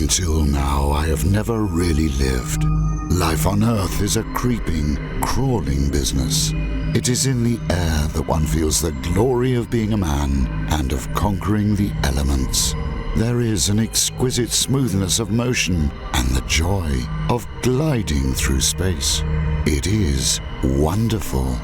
Until now, I have never really lived. Life on Earth is a creeping, crawling business. It is in the air that one feels the glory of being a man and of conquering the elements. There is an exquisite smoothness of motion and the joy of gliding through space. It is wonderful.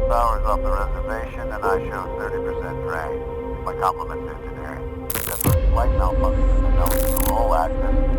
Power's off the reservation and I show 30% drain. My compliments to engineering. Except for a slight malfunction in the nose. Roll access.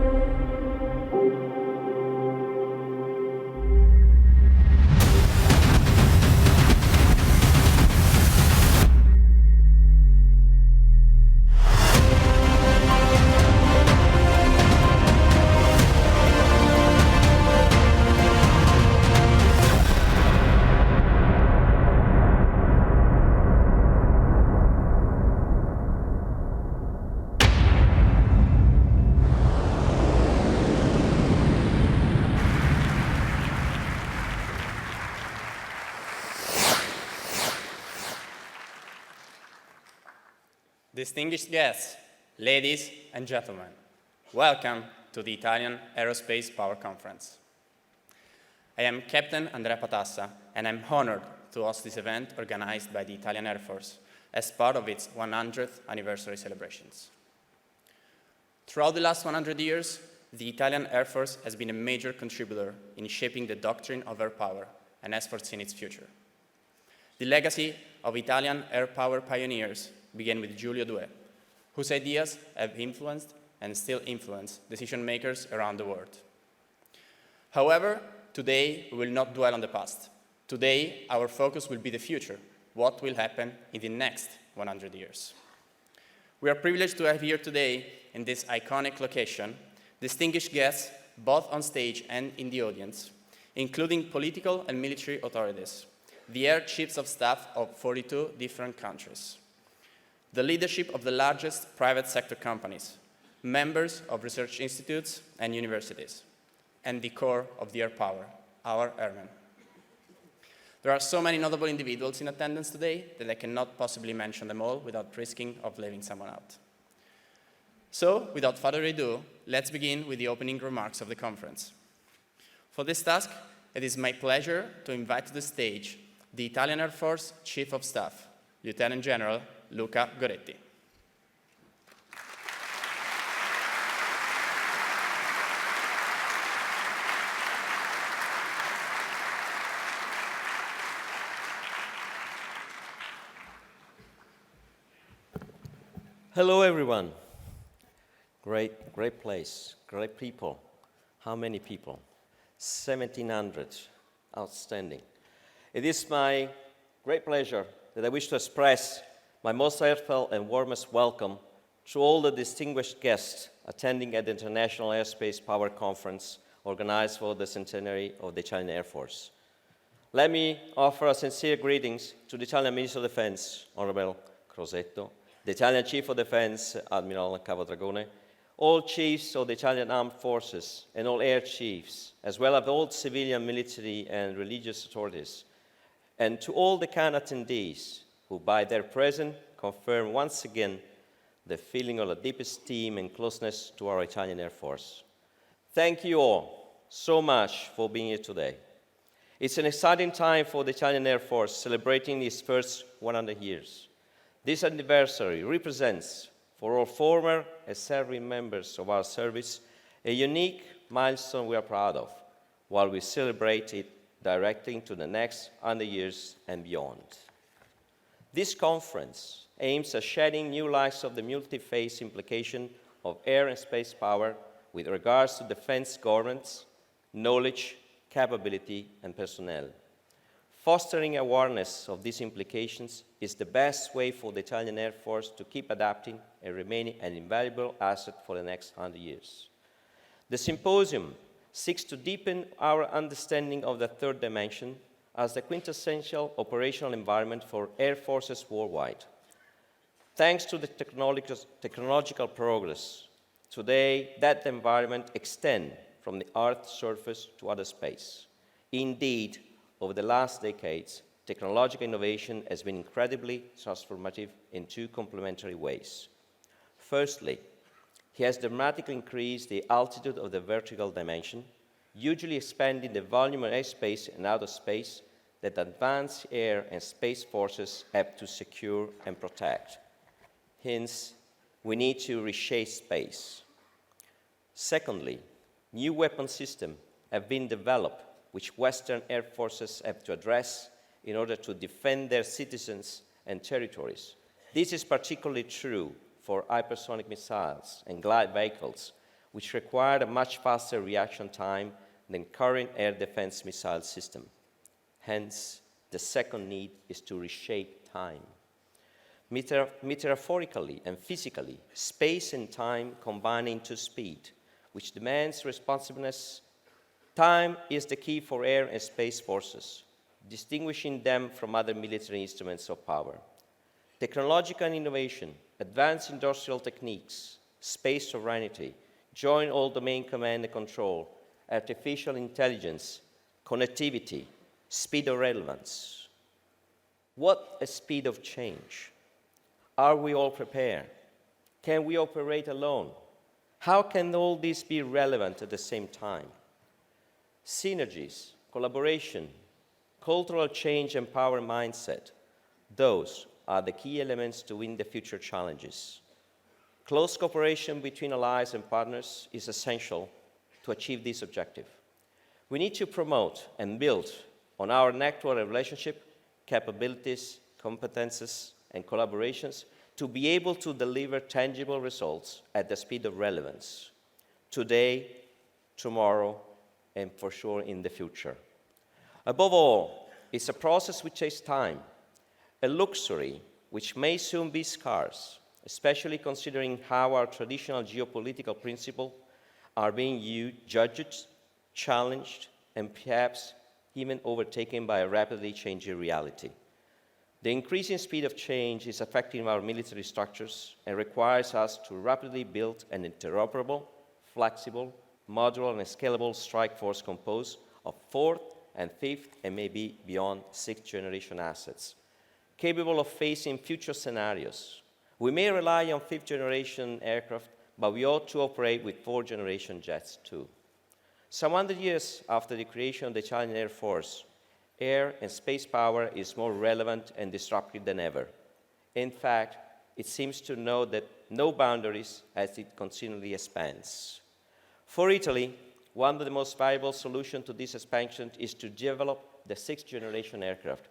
Distinguished guests, ladies and gentlemen, welcome to the Italian Aerospace Power Conference. I am Captain Andrea Patassa, and I'm honored to host this event organized by the Italian Air Force as part of its 100th anniversary celebrations. Throughout the last 100 years, the Italian Air Force has been a major contributor in shaping the doctrine of air power and has foreseen its future. The legacy of Italian air power pioneers began with Giulio Douhet, whose ideas have influenced and still influence decision makers around the world. However, today we will not dwell on the past. Today, our focus will be the future, what will happen in the next 100 years. We are privileged to have here today, in this iconic location, distinguished guests both on stage and in the audience, including political and military authorities, the air chiefs of staff of 42 different countries, the leadership of the largest private sector companies, members of research institutes and universities, and the core of the air power, our airmen. There are so many notable individuals in attendance today that I cannot possibly mention them all without risking of leaving someone out. So, without further ado, let's begin with the opening remarks of the conference. For this task, it is my pleasure to invite to the stage the Italian Air Force Chief of Staff, Lieutenant General Luca Goretti. Hello, everyone. Great place, great people. How many people? 1,700. Outstanding. It is my great pleasure that I wish to express my most heartfelt and warmest welcome to all the distinguished guests attending at the International Airspace Power Conference organized for the centenary of the Italian Air Force. Let me offer a sincere greetings to the Italian Minister of Defense, Honorable Crosetto, the Italian Chief of Defense, Admiral Cavadragone, all chiefs of the Italian Armed Forces and all air chiefs, as well as all civilian, military, and religious authorities, and to all the kind attendees who by their presence confirm once again the feeling of the deepest esteem and closeness to our Italian Air Force. Thank you all so much for being here today. It's an exciting time for the Italian Air Force, celebrating its first 100 years. This anniversary represents, for all former and serving members of our service, a unique milestone we are proud of, while we celebrate it directing to the next 100 years and beyond. This conference aims at shedding new light of the multi-phase implication of air and space power with regards to defense governance, knowledge, capability, and personnel. Fostering awareness of these implications is the best way for the Italian Air Force to keep adapting and remaining an invaluable asset for the next 100 years. The symposium seeks to deepen our understanding of the third dimension as the quintessential operational environment for air forces worldwide. Thanks to the technological progress, today that environment extends from the Earth's surface to outer space. Indeed, over the last decades, technological innovation has been incredibly transformative in two complementary ways. Firstly, it has dramatically increased the altitude of the vertical dimension, hugely expanding the volume of airspace and outer space that advanced air and space forces have to secure and protect. Hence, we need to reshape space. Secondly, new weapon systems have been developed which Western air forces have to address in order to defend their citizens and territories. This is particularly true for hypersonic missiles and glide vehicles, which require a much faster reaction time than current air defense missile system. Hence, the second need is to reshape time. Metaphorically and physically, space and time combine into speed, which demands responsiveness. Time is the key for air and space forces, distinguishing them from other military instruments of power. Technological innovation, advanced industrial techniques, space sovereignty, joint all-domain command and control, artificial intelligence, connectivity, speed of relevance. What a speed of change! Are we all prepared? Can we operate alone? How can all this be relevant at the same time? Synergies, collaboration, cultural change and power mindset, those are the key elements to win the future challenges. Close cooperation between allies and partners is essential to achieve this objective. We need to promote and build on our network of relationship, capabilities, competences, and collaborations to be able to deliver tangible results at the speed of relevance, today, tomorrow, and for sure in the future. Above all, it's a process which takes time, a luxury which may soon be scarce, especially considering how our traditional geopolitical principles are being judged, challenged, and perhaps even overtaken by a rapidly changing reality. The increasing speed of change is affecting our military structures and requires us to rapidly build an interoperable, flexible, modular, and scalable strike force composed of fourth and fifth and maybe beyond sixth generation assets, capable of facing future scenarios. We may rely on fifth generation aircraft, but we ought to operate with fourth generation jets too. Some 100 years after the creation of the Italian Air Force, air and space power is more relevant and disruptive than ever. In fact, it seems to know that no boundaries as it continually expands. For Italy, one of the most viable solutions to this expansion is to develop the sixth generation aircraft.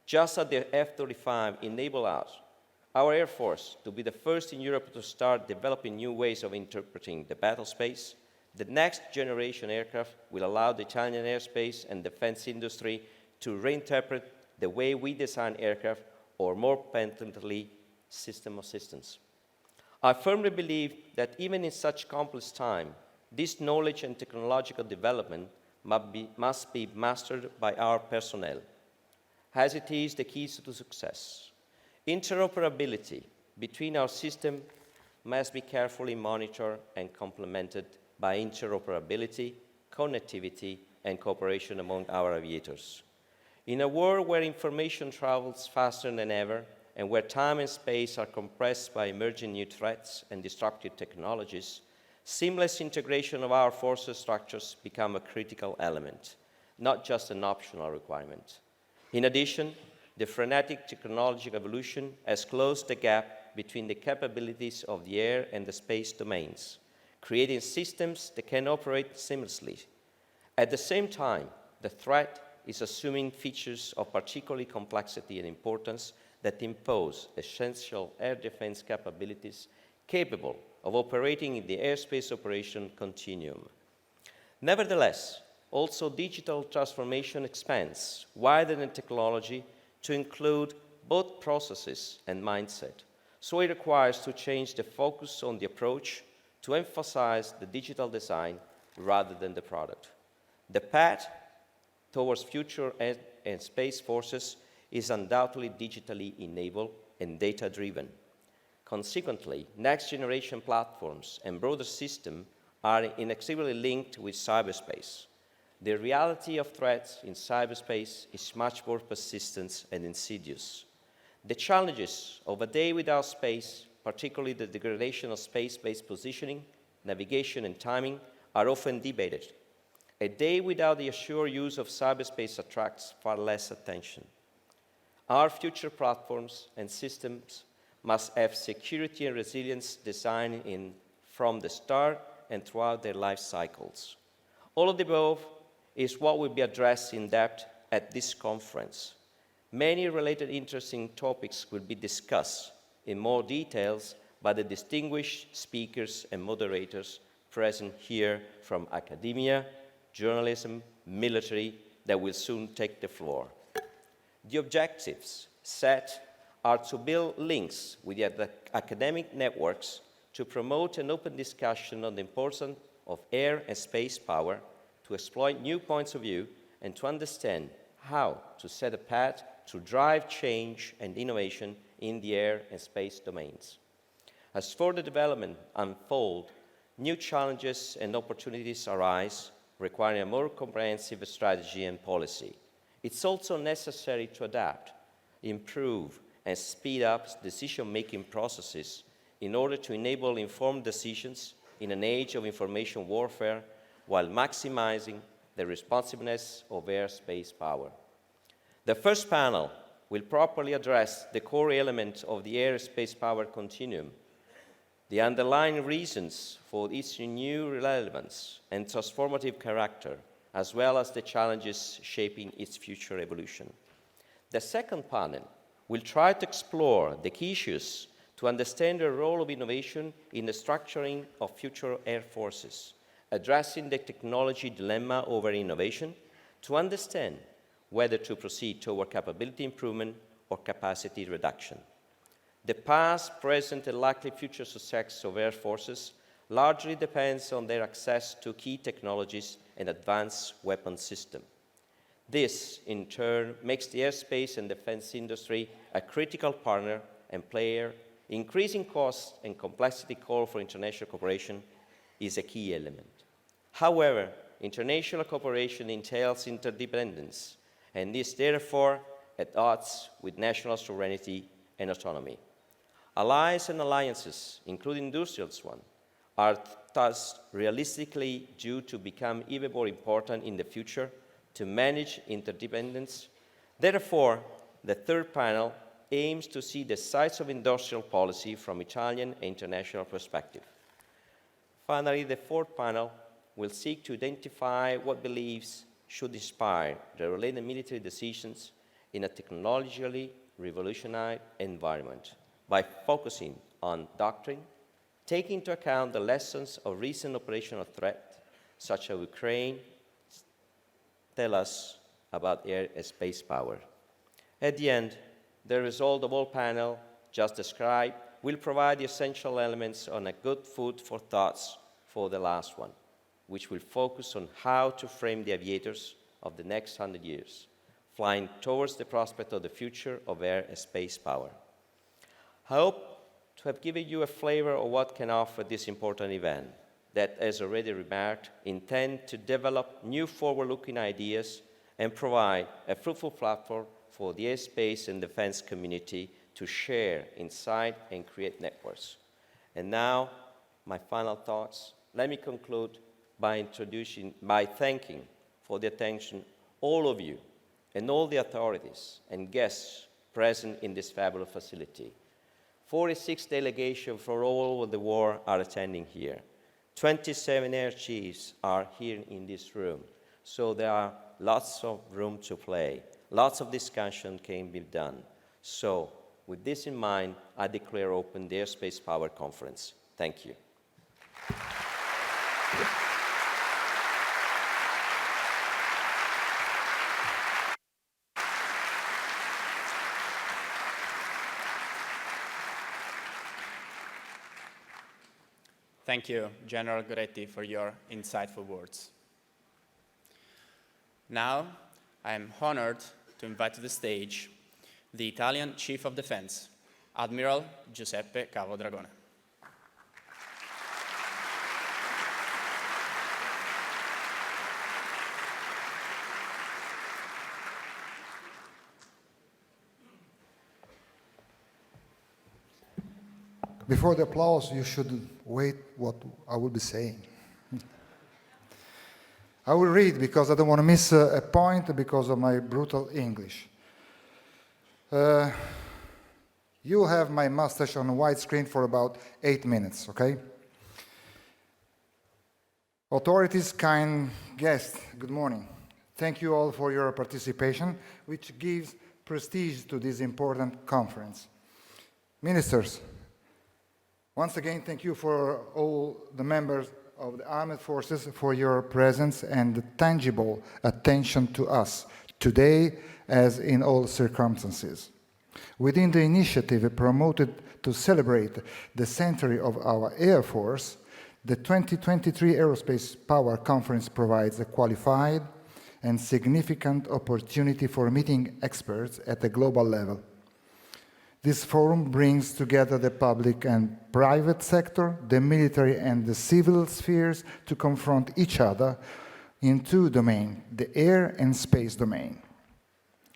Just as the F-35 enabled us, our Air Force, to be the first in Europe to start developing new ways of interpreting the battle space, the next generation aircraft will allow the Italian airspace and defense industry to reinterpret the way we design aircraft, or more patently, system of systems. I firmly believe that even in such complex time, this knowledge and technological development must be mastered by our personnel, as it is the key to success. Interoperability between our systems must be carefully monitored and complemented by interoperability, connectivity, and cooperation among our aviators. In a world where information travels faster than ever, and where time and space are compressed by emerging new threats and disruptive technologies, seamless integration of our forces structures become a critical element. not just an optional requirement. In addition, the frenetic technological evolution has closed the gap between the capabilities of the air and the space domains, creating systems that can operate seamlessly. At the same time, the threat is assuming features of particular complexity and importance that impose essential air defense capabilities capable of operating in the airspace operation continuum. Nevertheless, also digital transformation expands wider than technology to include both processes and mindset. So it requires to change the focus on the approach to emphasize the digital design rather than the product. The path towards future air and space forces is undoubtedly digitally enabled and data-driven. Consequently, next-generation platforms and broader systems are inextricably linked with cyberspace. The reality of threats in cyberspace is much more persistent and insidious. The challenges of a day without space, particularly the degradation of space-based positioning, navigation, and timing, are often debated. A day without the assured use of cyberspace attracts far less attention. Our future platforms and systems must have security and resilience designed in from the start and throughout their life cycles. All of the above is what will be addressed in depth at this conference. Many related interesting topics will be discussed in more details by the distinguished speakers and moderators present here from academia, journalism, military, that will soon take the floor. The objectives set are to build links with the academic networks to promote an open discussion on the importance of air and space power, to exploit new points of view, and to understand how to set a path to drive change and innovation in the air and space domains. As further development unfolds, new challenges and opportunities arise, requiring a more comprehensive strategy and policy. It's also necessary to adapt, improve, and speed up decision-making processes in order to enable informed decisions in an age of information warfare while maximizing the responsiveness of airspace power. The first panel will properly address the core element of the airspace power continuum, the underlying reasons for its new relevance and transformative character, as well as the challenges shaping its future evolution. The second panel will try to explore the key issues to understand the role of innovation in the structuring of future air forces, addressing the technology dilemma over innovation to understand whether to proceed toward capability improvement or capacity reduction. The past, present, and likely future success of air forces largely depends on their access to key technologies and advanced weapon systems. This, in turn, makes the airspace and defense industry a critical partner and player. Increasing cost and complexity call for international cooperation is a key element. However, international cooperation entails interdependence and is therefore at odds with national sovereignty and autonomy. Allies and alliances, including industrial ones, are thus realistically due to become even more important in the future to manage interdependence. Therefore, the third panel aims to see the sides of industrial policy from Italian and international perspective. Finally, the fourth panel will seek to identify what beliefs should inspire the related military decisions in a technologically revolutionary environment by focusing on doctrine, taking into account the lessons of recent operational threats, such as Ukraine, tell us about air and space power. At the end, the result of all panel just described will provide the essential elements on a good food for thoughts for the last one, which will focus on how to frame the aviators of the next 100 years, flying towards the prospect of the future of air and space power. I hope to have given you a flavor of what can offer this important event that, as already remarked, intend to develop new forward-looking ideas and provide a fruitful platform for the airspace and defense community to share insight and create networks. And now, my final thoughts. Let me conclude by thanking for the attention all of you and all the authorities and guests present in this fabulous facility. 46 delegations from all over the world are attending here. 27 air chiefs are here in this room. So there are lots of room to play. Lots of discussion can be done. So with this in mind, I declare open the Airspace Power Conference. Thank you. Thank you, General Goretti, for your insightful words. Now, I am honored to invite to the stage the Italian Chief of Defense, Admiral Giuseppe Cavo Dragone. Before the applause, you should wait what I will be saying. I will read because I don't want to miss a point because of my brutal English. You have my mustache on a widescreen for about 8 minutes, okay? Authorities, kind guests, good morning. Thank you all for your participation, which gives prestige to this important conference. Ministers, once again, thank you for all the members of the armed forces for your presence and tangible attention to us today as in all circumstances. Within the initiative promoted to celebrate the century of our Air Force, the 2023 Aerospace Power Conference provides a qualified and significant opportunity for meeting experts at the global level. This forum brings together the public and private sector, the military and the civil spheres to confront each other in two domains, the air and space domain,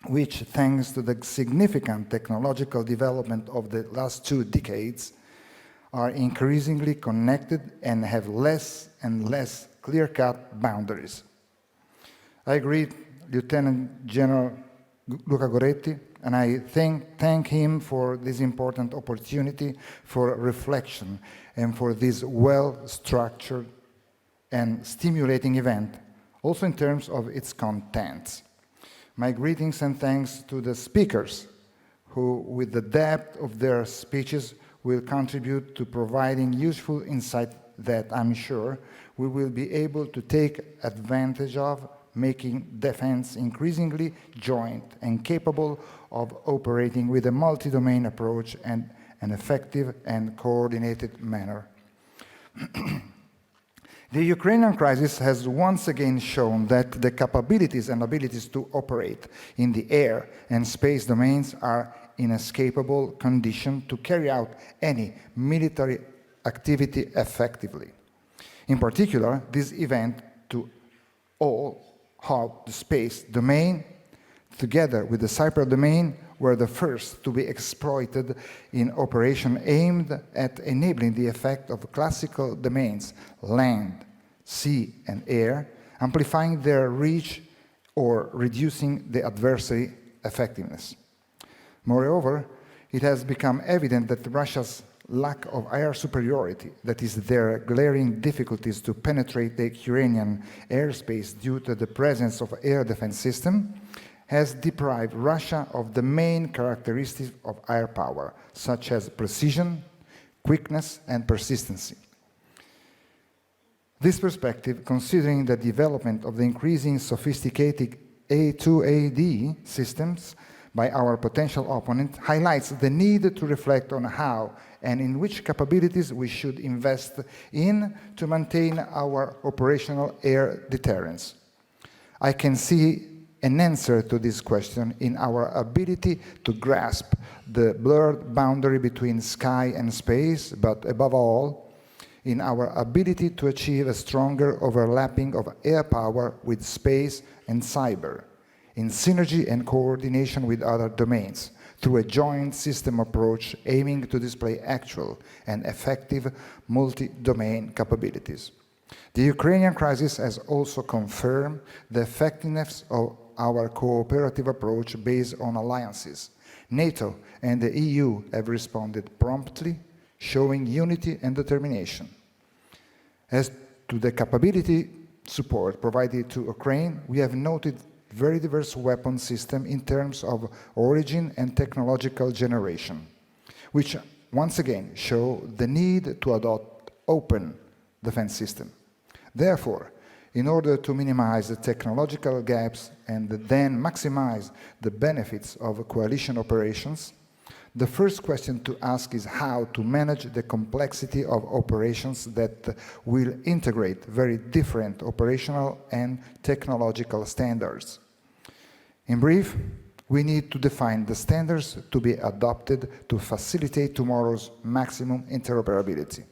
which, thanks to the significant technological development of the last 2 decades, are increasingly connected and have less and less clear-cut boundaries. I agree, Lieutenant General Luca Goretti, and I thank him for this important opportunity for reflection and for this well-structured and stimulating event, also in terms of its contents. My greetings and thanks to the speakers who, with the depth of their speeches, will contribute to providing useful insight that I'm sure we will be able to take advantage of, making defense increasingly joint and capable of operating with a multi-domain approach and an effective and coordinated manner. The Ukrainian crisis has once again shown that the capabilities and abilities to operate in the air and space domains are inescapable condition to carry out any military activity effectively. In particular, this event to all how the space domain, together with the cyber domain, were the first to be exploited in operation aimed at enabling the effect of classical domains, land, sea, and air, amplifying their reach or reducing the adversary effectiveness. Moreover, it has become evident that Russia's lack of air superiority, that is, their glaring difficulties to penetrate the Ukrainian airspace due to the presence of air defense system, has deprived Russia of the main characteristics of air power, such as precision, quickness, and persistency. This perspective, considering the development of the increasing sophisticated A2AD systems by our potential opponent, highlights the need to reflect on how and in which capabilities we should invest in to maintain our operational air deterrence. I can see an answer to this question in our ability to grasp the blurred boundary between sky and space, but above all, in our ability to achieve a stronger overlapping of air power with space and cyber, in synergy and coordination with other domains, through a joint system approach aiming to display actual and effective multi-domain capabilities. The Ukrainian crisis has also confirmed the effectiveness of our cooperative approach based on alliances. NATO and the EU have responded promptly, showing unity and determination. As to the capability support provided to Ukraine, we have noted very diverse weapon system in terms of origin and technological generation, which once again show the need to adopt open defense system. Therefore, in order to minimize the technological gaps and then maximize the benefits of coalition operations, the first question to ask is how to manage the complexity of operations that will integrate very different operational and technological standards. In brief, we need to define the standards to be adopted to facilitate tomorrow's maximum interoperability.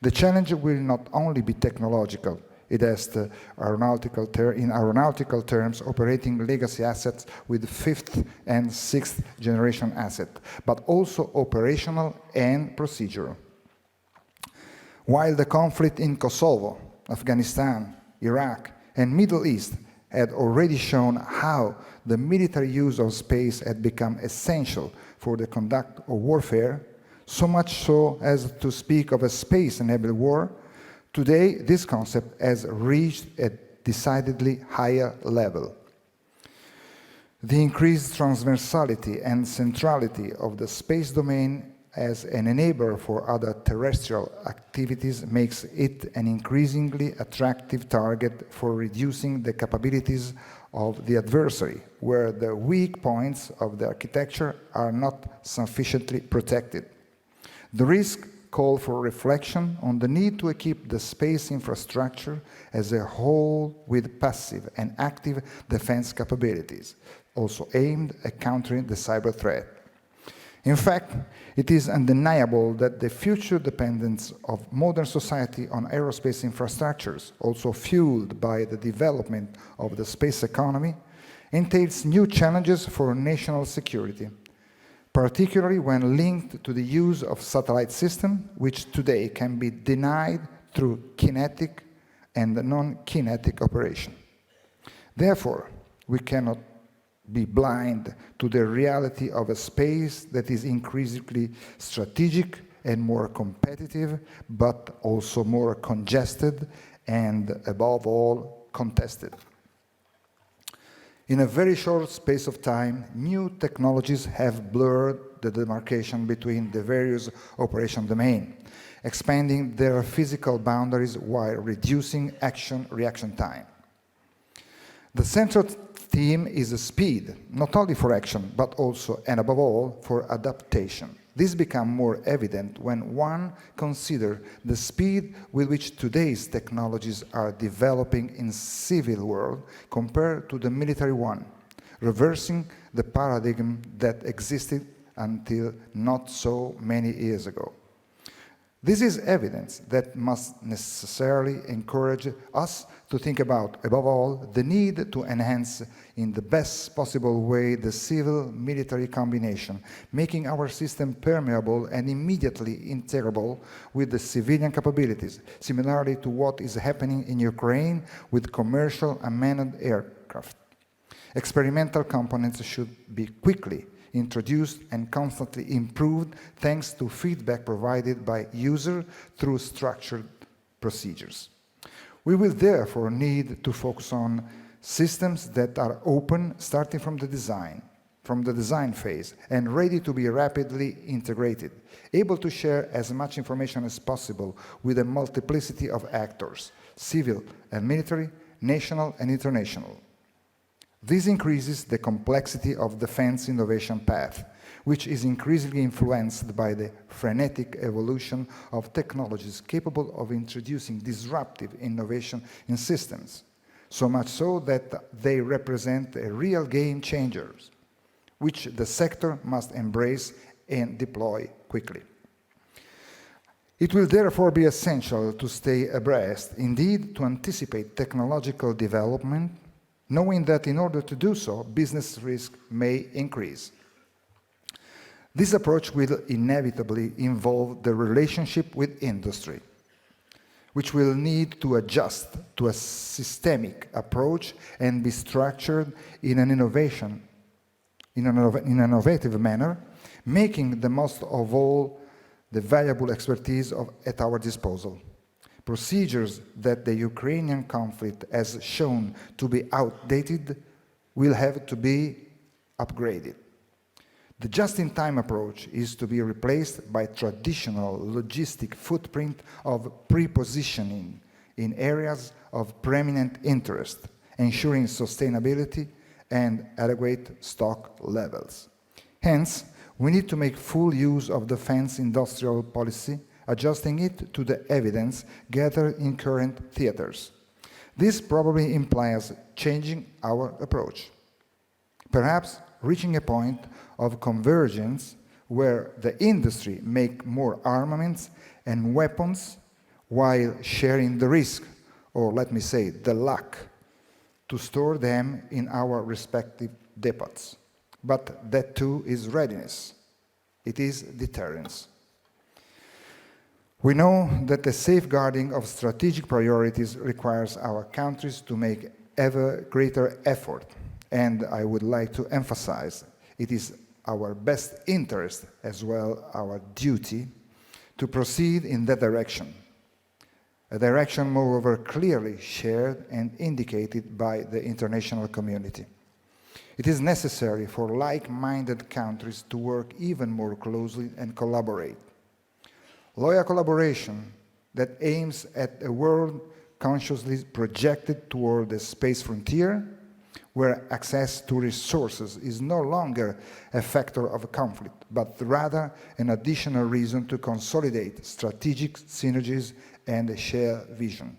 The challenge will not only be technological. It has in aeronautical terms operating legacy assets with 5th and 6th generation assets, but also operational and procedural. While the conflict in Kosovo, Afghanistan, Iraq, and Middle East had already shown how the military use of space had become essential for the conduct of warfare, so much so as to speak of a space-enabled war, today this concept has reached a decidedly higher level. The increased transversality and centrality of the space domain as an enabler for other terrestrial activities makes it an increasingly attractive target for reducing the capabilities of the adversary, where the weak points of the architecture are not sufficiently protected. The risk call for reflection on the need to equip the space infrastructure as a whole with passive and active defense capabilities, also aimed at countering the cyber threat. In fact, it is undeniable that the future dependence of modern society on aerospace infrastructures, also fueled by the development of the space economy, entails new challenges for national security, particularly when linked to the use of satellite systems, which today can be denied through kinetic and non-kinetic operation. Therefore, we cannot be blind to the reality of a space that is increasingly strategic and more competitive, but also more congested and, above all, contested. In a very short space of time, new technologies have blurred the demarcation between the various operation domains, expanding their physical boundaries while reducing action-reaction time. The central theme is the speed, not only for action, but also, and above all, for adaptation. This becomes more evident when one considers the speed with which today's technologies are developing in civil world compared to the military one, reversing the paradigm that existed until not so many years ago. This is evidence that must necessarily encourage us to think about, above all, the need to enhance in the best possible way the civil-military combination, making our system permeable and immediately integrable with the civilian capabilities, similarly to what is happening in Ukraine with commercial unmanned aircraft. Experimental components should be quickly introduced and constantly improved thanks to feedback provided by users through structured procedures. We will therefore need to focus on systems that are open starting from the design phase, and ready to be rapidly integrated, able to share as much information as possible with a multiplicity of actors, civil and military, national and international. This increases the complexity of defense innovation path, which is increasingly influenced by the frenetic evolution of technologies capable of introducing disruptive innovation in systems, so much so that they represent a real game changers, which the sector must embrace and deploy quickly. It will therefore be essential to stay abreast, indeed to anticipate technological development, knowing that in order to do so, business risk may increase. This approach will inevitably involve the relationship with industry. which will need to adjust to a systemic approach and be structured in an innovative manner, making the most of all the valuable expertise at our disposal. Procedures that the Ukrainian conflict has shown to be outdated will have to be upgraded. The just-in-time approach is to be replaced by traditional logistic footprint of pre-positioning in areas of preeminent interest, ensuring sustainability and adequate stock levels. Hence, we need to make full use of defense industrial policy, adjusting it to the evidence gathered in current theaters. This probably implies changing our approach, perhaps reaching a point of convergence where the industry make more armaments and weapons while sharing the risk, or let me say, the luck, to store them in our respective depots. But that too is readiness. It is deterrence. We know that the safeguarding of strategic priorities requires our countries to make ever greater effort, and I would like to emphasize it is our best interest as well our duty to proceed in that direction, a direction moreover clearly shared and indicated by the international community. It is necessary for like-minded countries to work even more closely and collaborate. Loyal collaboration that aims at a world consciously projected toward the space frontier, where access to resources is no longer a factor of conflict, but rather an additional reason to consolidate strategic synergies and share vision.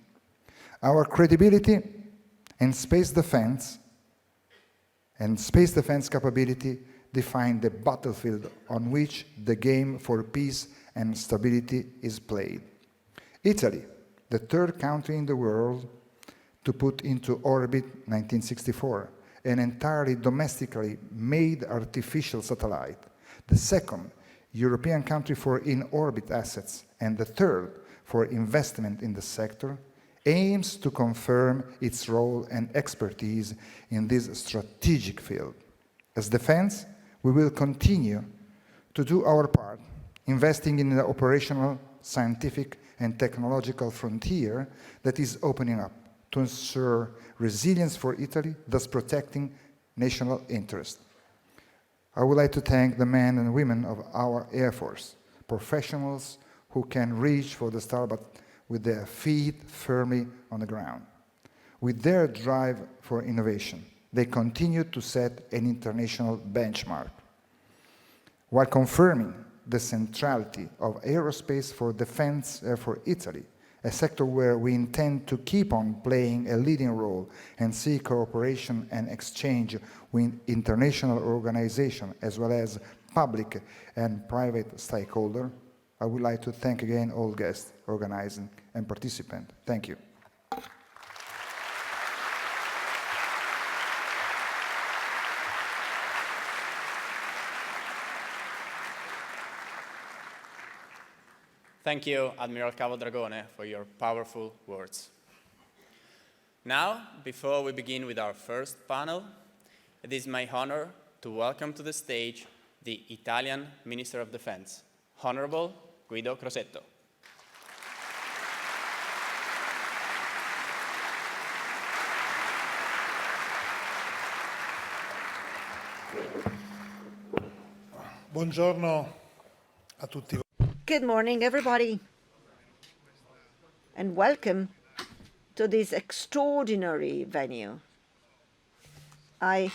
Our credibility and space defense capability define the battlefield on which the game for peace and stability is played. Italy, the third country in the world to put into orbit 1964, an entirely domestically made artificial satellite, the second European country for in-orbit assets, and the third for investment in the sector, aims to confirm its role and expertise in this strategic field. As defense, we will continue to do our part, investing in the operational, scientific, and technological frontier that is opening up to ensure resilience for Italy, thus protecting national interest. I would like to thank the men and women of our Air Force, professionals who can reach for the star but with their feet firmly on the ground. With their drive for innovation, they continue to set an international benchmark, while confirming the centrality of aerospace for defense for Italy, a sector where we intend to keep on playing a leading role and see cooperation and exchange with international organizations as well as public and private stakeholders. I would like to thank again all guests, organizing, and participants. Thank you. Thank you, Admiral Cavo Dragone, for your powerful words. Now, before we begin with our first panel, it is my honor to welcome to the stage the Italian Minister of Defense, Honorable Guido Crosetto. Buongiorno a tutti. Good morning, everybody, and welcome to this extraordinary venue. I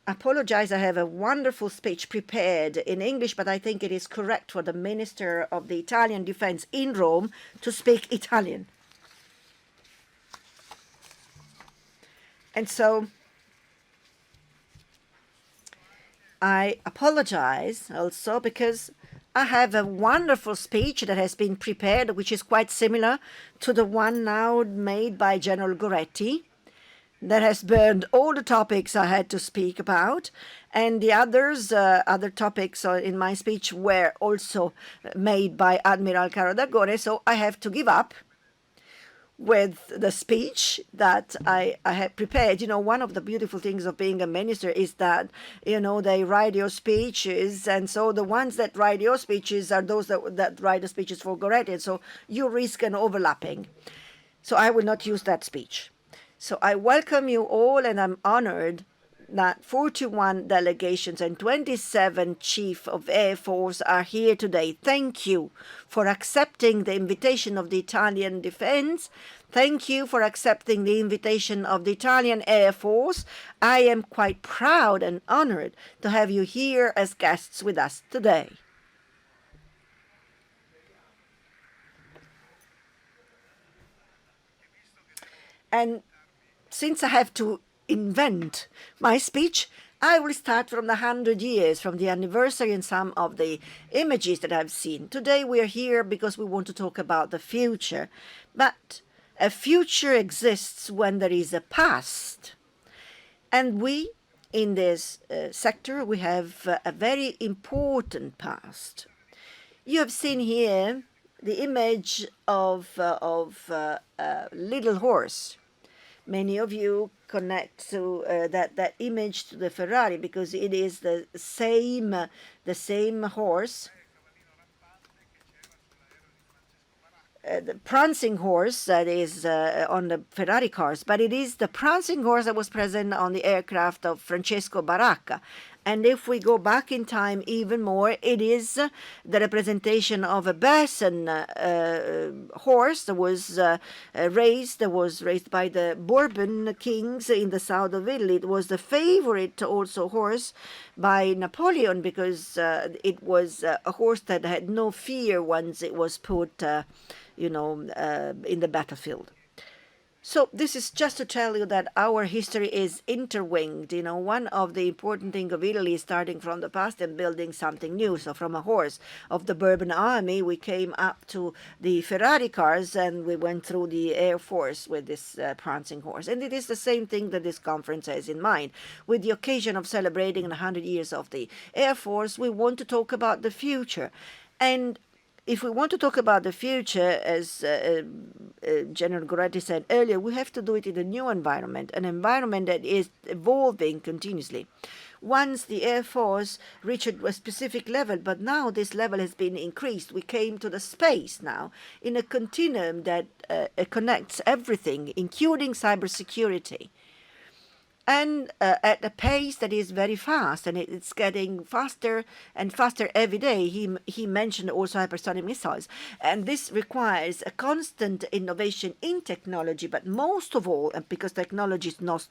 apologize, I have a wonderful speech prepared in English, but I think it is correct for the Minister of the Italian Defense in Rome to speak Italian. And so I apologize also because I have a wonderful speech that has been prepared, which is quite similar to the one now made by General Goretti, that has burned all the topics I had to speak about, and the other topics in my speech were also made by Admiral Caro Dragone, so I have to give up with the speech that I had prepared. You know, one of the beautiful things of being a minister is that, you know, they write your speeches, and so the ones that write your speeches are those that write the speeches for Goretti, and so you risk an overlapping. So I will not use that speech. So I welcome you all, and I'm honored that 41 delegations and 27 chiefs of Air Force are here today. Thank you for accepting the invitation of the Italian Defense. Thank you for accepting the invitation of the Italian Air Force. I am quite proud and honored to have you here as guests with us today. And since I have to invent my speech, I will start from the 100 years, from the anniversary and some of the images that I've seen. Today we are here because we want to talk about the future. But a future exists when there is a past. And we, in this sector, we have a very important past. You have seen here the image of a little horse. Many of you connect to that image to the Ferrari because it is the same horse, the prancing horse that is on the Ferrari cars, but it is the prancing horse that was present on the aircraft of Francesco Baracca. And if we go back in time even more, it is the representation of a Besson horse that was raised by the Bourbon kings in the south of Italy. It was the favorite also horse by Napoleon because it was a horse that had no fear once it was put, in the battlefield. So this is just to tell you that our history is interwinged. You know, one of the important things of Italy is starting from the past and building something new. So from a horse of the Bourbon army, we came up to the Ferrari cars and we went through the Air Force with this prancing horse. And it is the same thing that this conference has in mind. With the occasion of celebrating 100 years of the Air Force, we want to talk about the future. And if we want to talk about the future, as General Goretti said earlier, we have to do it in a new environment, an environment that is evolving continuously. Once the Air Force reached a specific level, but now this level has been increased. We came to the space now in a continuum that connects everything, including cybersecurity. And at a pace that is very fast, and it's getting faster and faster every day. He mentioned also hypersonic missiles, and this requires a constant innovation in technology, but most of all, and because technology is not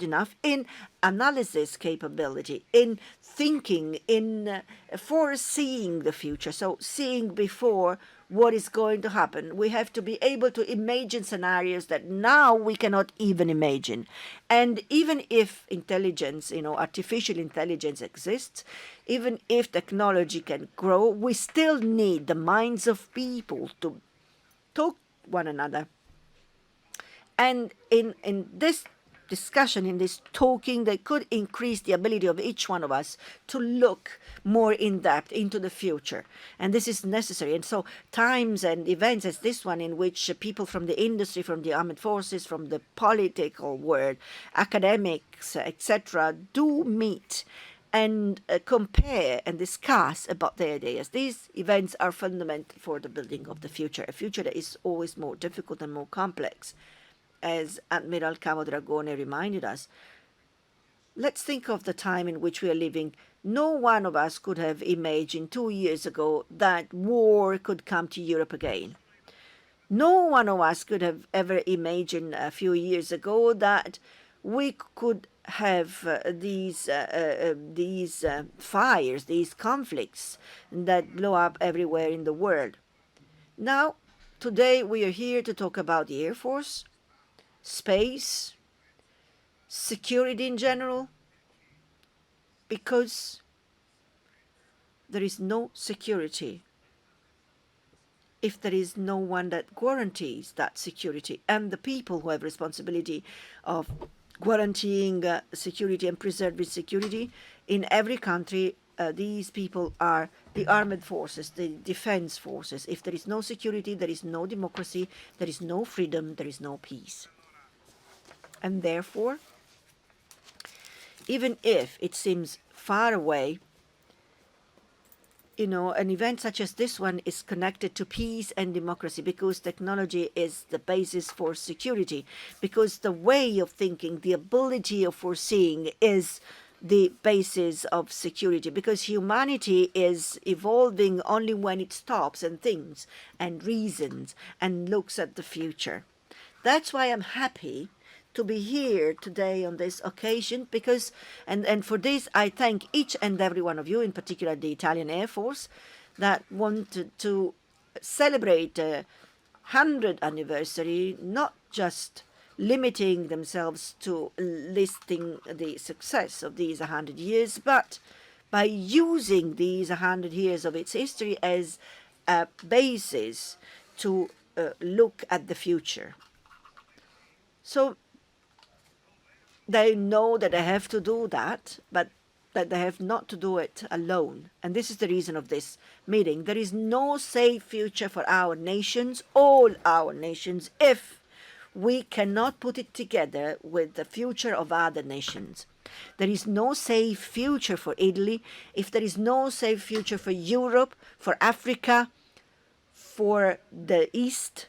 enough, in analysis capability, in thinking, in foreseeing the future. So seeing before what is going to happen. We have to be able to imagine scenarios that now we cannot even imagine. And even if intelligence, artificial intelligence exists, even if technology can grow, we still need the minds of people to talk one another. And in this discussion, in this talking, that could increase the ability of each one of us to look more in depth into the future. And this is necessary. And so times and events as this one, in which people from the industry, from the armed forces, from the political world, academics, etc., do meet and compare and discuss about their ideas. These events are fundamental for the building of the future, a future that is always more difficult and more complex. As Admiral Cavo Dragone reminded us, let's think of the time in which we are living. No one of us could have imagined 2 years ago that war could come to Europe again. No one of us could have ever imagined a few years ago that we could have these fires, these conflicts that blow up everywhere in the world. Now, today we are here to talk about the Air Force, space, security in general, because there is no security if there is no one that guarantees that security, and the people who have responsibility of guaranteeing security and preserving security in every country these people are the armed forces, the defense forces. If there is no security, there is no democracy, there is no freedom, there is no peace. And therefore, even if it seems far away, an event such as this one is connected to peace and democracy because technology is the basis for security, because the way of thinking, the ability of foreseeing is the basis of security, because humanity is evolving only when it stops and thinks and reasons and looks at the future. That's why I'm happy to be here today on this occasion, because and for this I thank each and every one of you, in particular the Italian Air Force, that wanted to celebrate the 100th anniversary, not just limiting themselves to listing the success of these 100 years, but by using these 100 years of its history as a basis to look at the future. So they know that they have to do that, but that they have not to do it alone. And this is the reason of this meeting. There is no safe future for our nations, all our nations, if we cannot put it together with the future of other nations. There is no safe future for Italy if there is no safe future for Europe, for Africa, for the East.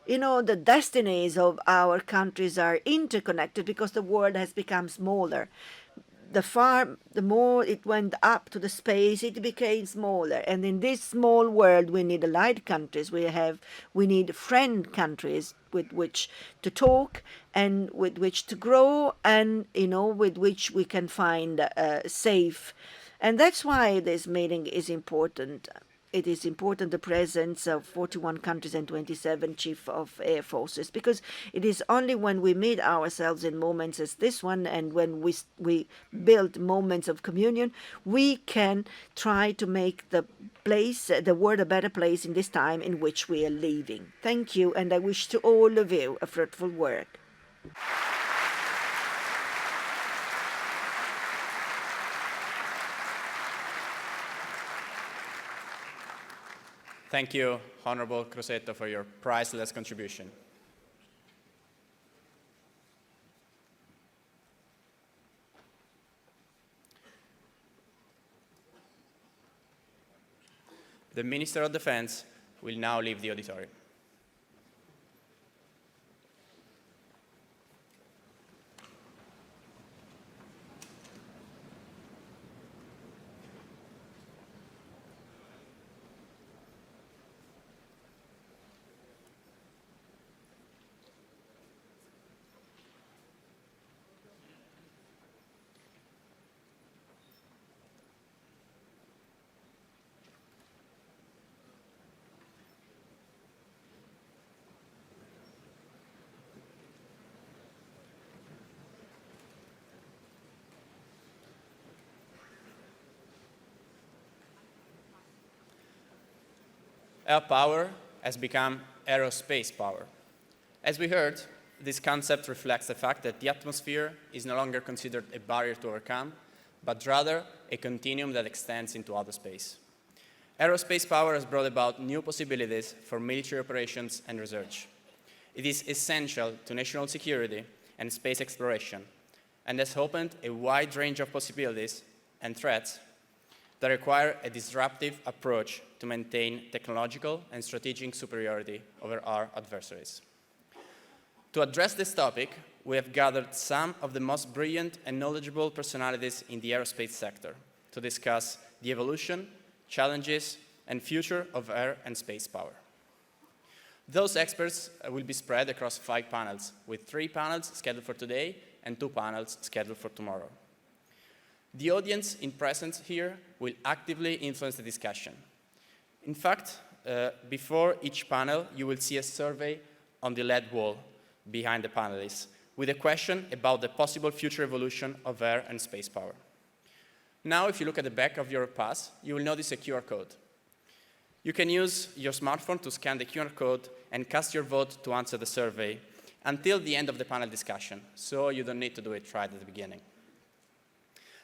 The destinies of our countries are interconnected because the world has become smaller. The more it went up to the space, it became smaller. And in this small world, we need allied countries. We need friend countries with which to talk and with which to grow, and with which we can find safe. And that's why this meeting is important. It is important, the presence of 41 countries and 27 chiefs of air forces, because it is only when we meet ourselves in moments as this one, and when we build moments of communion, we can try to make the world a better place in this time in which we are living. Thank you, and I wish to all of you a fruitful work. Thank you, Honorable Crosetto, for your priceless contribution. The Minister of Defense will now leave the auditorium. Air power has become aerospace power. As we heard, this concept reflects the fact that the atmosphere is no longer considered a barrier to overcome, but rather a continuum that extends into outer space. Aerospace power has brought about new possibilities for military operations and research. It is essential to national security and space exploration, and has opened a wide range of possibilities and threats that require a disruptive approach to maintain technological and strategic superiority over our adversaries. To address this topic, we have gathered some of the most brilliant and knowledgeable personalities in the aerospace sector to discuss the evolution, challenges, and future of air and space power. Those experts will be spread across 5 panels, with 3 panels scheduled for today and 2 panels scheduled for tomorrow. The audience in presence here will actively influence the discussion. In fact, before each panel, you will see a survey on the LED wall behind the panelists with a question about the possible future evolution of air and space power. Now, if you look at the back of your pass, you will notice a QR code. You can use your smartphone to scan the QR code and cast your vote to answer the survey until the end of the panel discussion, so you don't need to do it right at the beginning.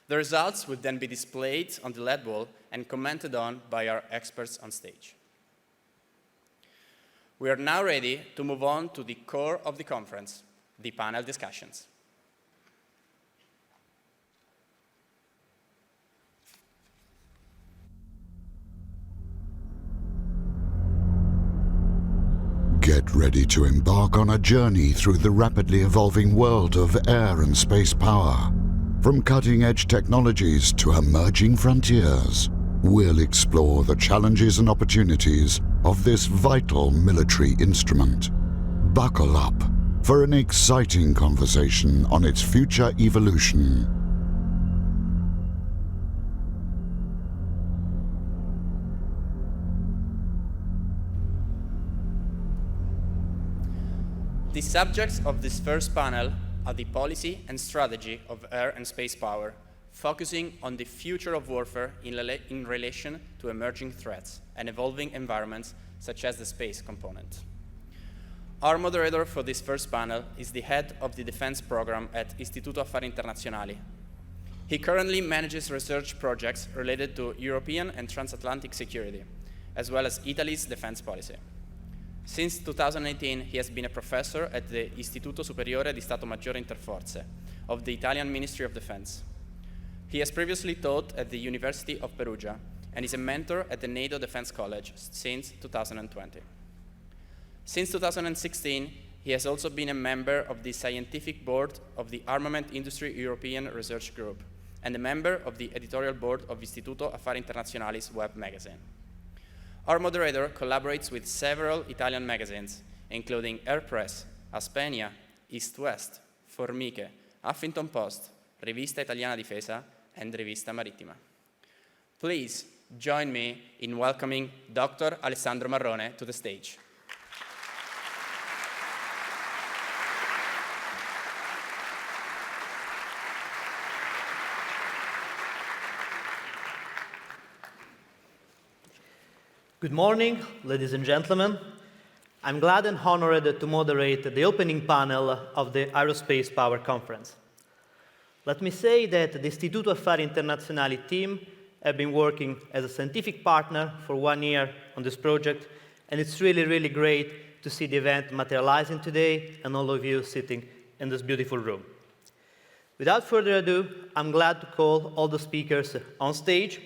The results will then be displayed on the LED wall and commented on by our experts on stage. We are now ready to move on to the core of the conference, the panel discussions. Get ready to embark on a journey through the rapidly evolving world of air and space power. From cutting-edge technologies to emerging frontiers, we'll explore the challenges and opportunities of this vital military instrument. Buckle up for an exciting conversation on its future evolution. The subjects of this first panel are the policy and strategy of air and space power, focusing on the future of warfare in relation to emerging threats and evolving environments such as the space component. Our moderator for this first panel is the head of the defense program at Istituto Affari Internazionali. He currently manages research projects related to European and transatlantic security, as well as Italy's defense policy. Since 2018, he has been a professor at the Istituto Superiore di Stato Maggiore Interforze of the Italian Ministry of Defense. He has previously taught at the University of Perugia and is a mentor at the NATO Defense College since 2020. Since 2016, he has also been a member of the scientific board of the Armament Industry European Research Group and a member of the editorial board of Istituto Affari Internazionali's web magazine. Our moderator collaborates with several Italian magazines, including Air Press, Aspenia, East West, Formiche, Huffington Post, Rivista Italiana Difesa, and Rivista Marittima. Please join me in welcoming Dr. Alessandro Marrone to the stage. Good morning, ladies and gentlemen. I'm glad and honored to moderate the opening panel of the Aerospace Power Conference. Let me say that the Istituto Affari Internazionali team have been working as a scientific partner for 1 year on this project, and it's really, really great to see the event materializing today and all of you sitting in this beautiful room. Without further ado, I'm glad to call all the speakers on stage.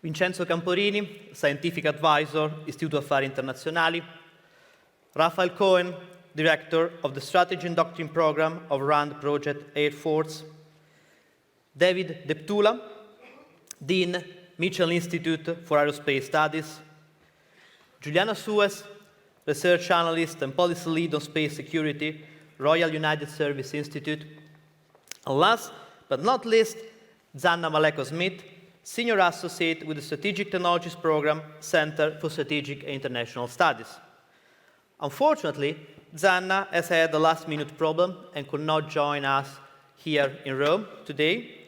Vincenzo Camporini, Scientific Advisor, Istituto Affari Internazionali. Raphael Cohen, Director of the Strategy and Doctrine Program of RAND Project Air Force. David Deptula, Dean, Mitchell Institute for Aerospace Studies. Juliana Suez, Research Analyst and Policy Lead on Space Security, Royal United Service Institute. And last but not least, Zanna Maleko-Smith, Senior Associate with the Strategic Technologies Program, Center for Strategic and International Studies. Unfortunately, Zanna has had a last-minute problem and could not join us here in Rome today,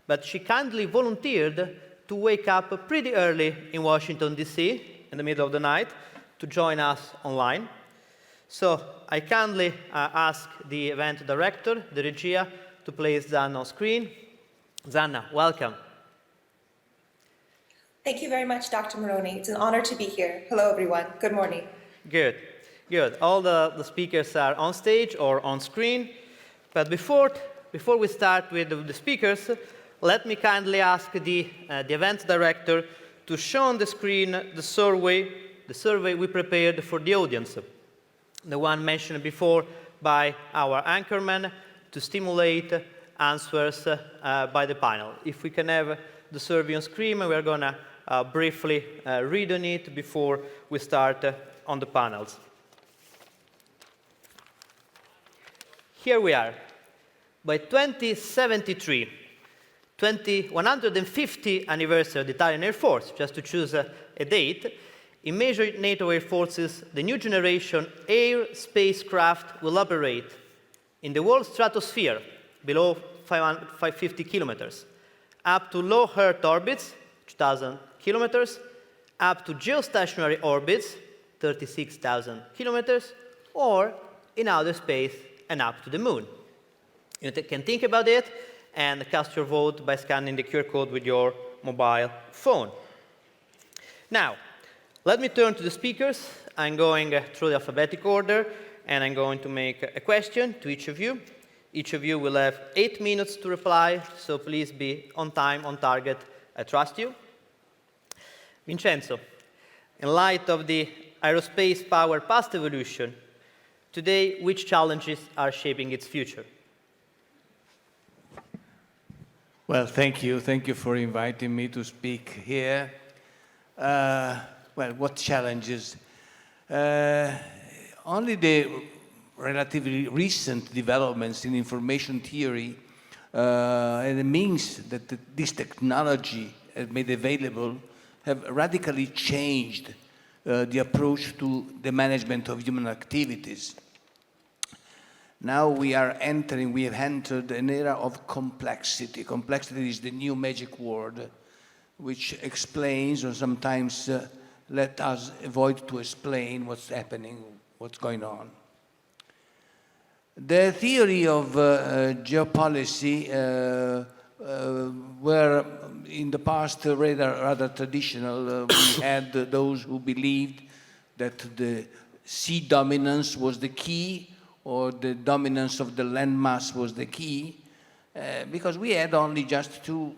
but she kindly volunteered to wake up pretty early in Washington, D.C., in the middle of the night, to join us online. So I kindly ask the event director, the Regia, to place Zanna on screen. Zanna, welcome. Thank you very much, Dr. Marrone. It's an honor to be here. Hello, everyone. Good morning. Good, good. All the speakers are on stage or on screen. But before we start with the speakers, let me kindly ask the event director to show on the screen the survey we prepared for the audience, the one mentioned before by our anchorman, to stimulate answers by the panel. If we can have the survey on screen, we're going to briefly read on it before we start on the panels. Here we are. By 2073, 150th anniversary of the Italian Air Force, just to choose a date, in major NATO air forces, the new generation air spacecraft will operate in the world stratosphere below 550 kilometers, up to low Earth orbits, 2,000 kilometers, up to geostationary orbits, 36,000 kilometers, or in outer space and up to the moon. You can think about it, and cast your vote by scanning the QR code with your mobile phone. Now, let me turn to the speakers. I'm going through the alphabetic order, and I'm going to make a question to each of you. Each of you will have 8 minutes to reply, so please be on time, on target. I trust you. Vincenzo, in light of the aerospace power past evolution, today, which challenges are shaping its future? Well, thank you. Thank you for inviting me to speak here. Well, what challenges? Only the relatively recent developments in information theory and the means that this technology has made available have radically changed the approach to the management of human activities. Now we have entered an era of complexity. Complexity is the new magic word, which explains or sometimes let us avoid to explain what's happening, what's going on. The theory of geopolicy were in the past rather traditional. We had those who believed that the sea dominance was the key, or the dominance of the landmass was the key, because we had only just two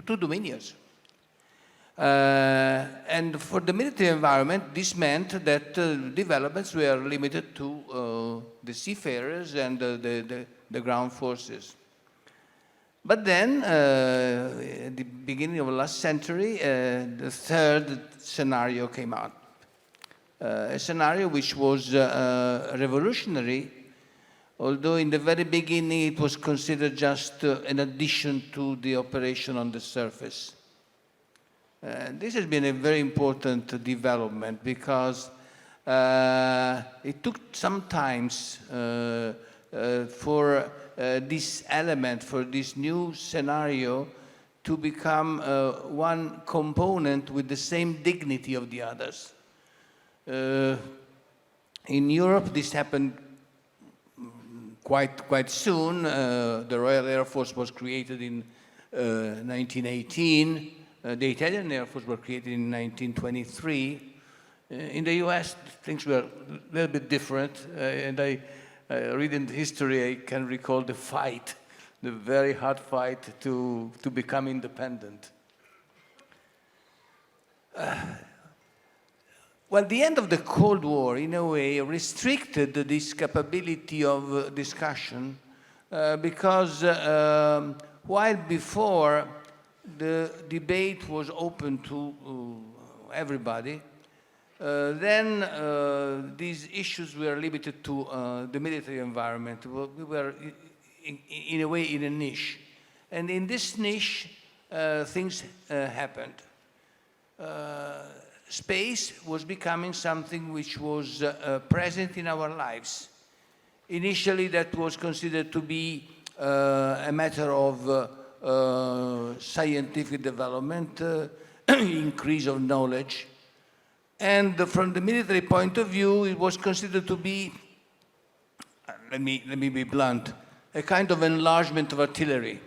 dominions. And for the military environment, this meant that developments were limited to the seafarers and the ground forces. But then, at the beginning of the last century, the third scenario came out. A scenario which was revolutionary, although in the very beginning it was considered just an addition to the operation on the surface. This has been a very important development because it took some time for this element, for this new scenario to become one component with the same dignity of the others. In Europe, this happened quite soon. The Royal Air Force was created in 1918. The Italian Air Force was created in 1923. In the US, things were a little bit different. And I reading history, I can recall the fight, the very hard fight to become independent. Well, the end of the Cold War, in a way, restricted this capability of discussion because while before the debate was open to everybody, then these issues were limited to the military environment. We were, in a way, in a niche. And in this niche, things happened. Space was becoming something which was present in our lives. Initially, that was considered to be a matter of scientific development, increase of knowledge. And from the military point of view, it was considered to be, let me be blunt, a kind of enlargement of artillery.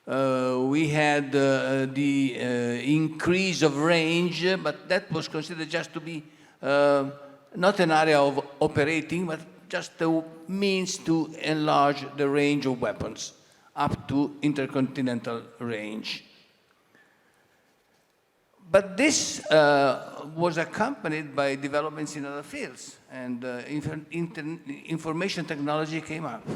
We had the increase of range, but that was considered just to be not an area of operating, but just a means to enlarge the range of weapons up to intercontinental range. But this was accompanied by developments in other fields, and information technology came up.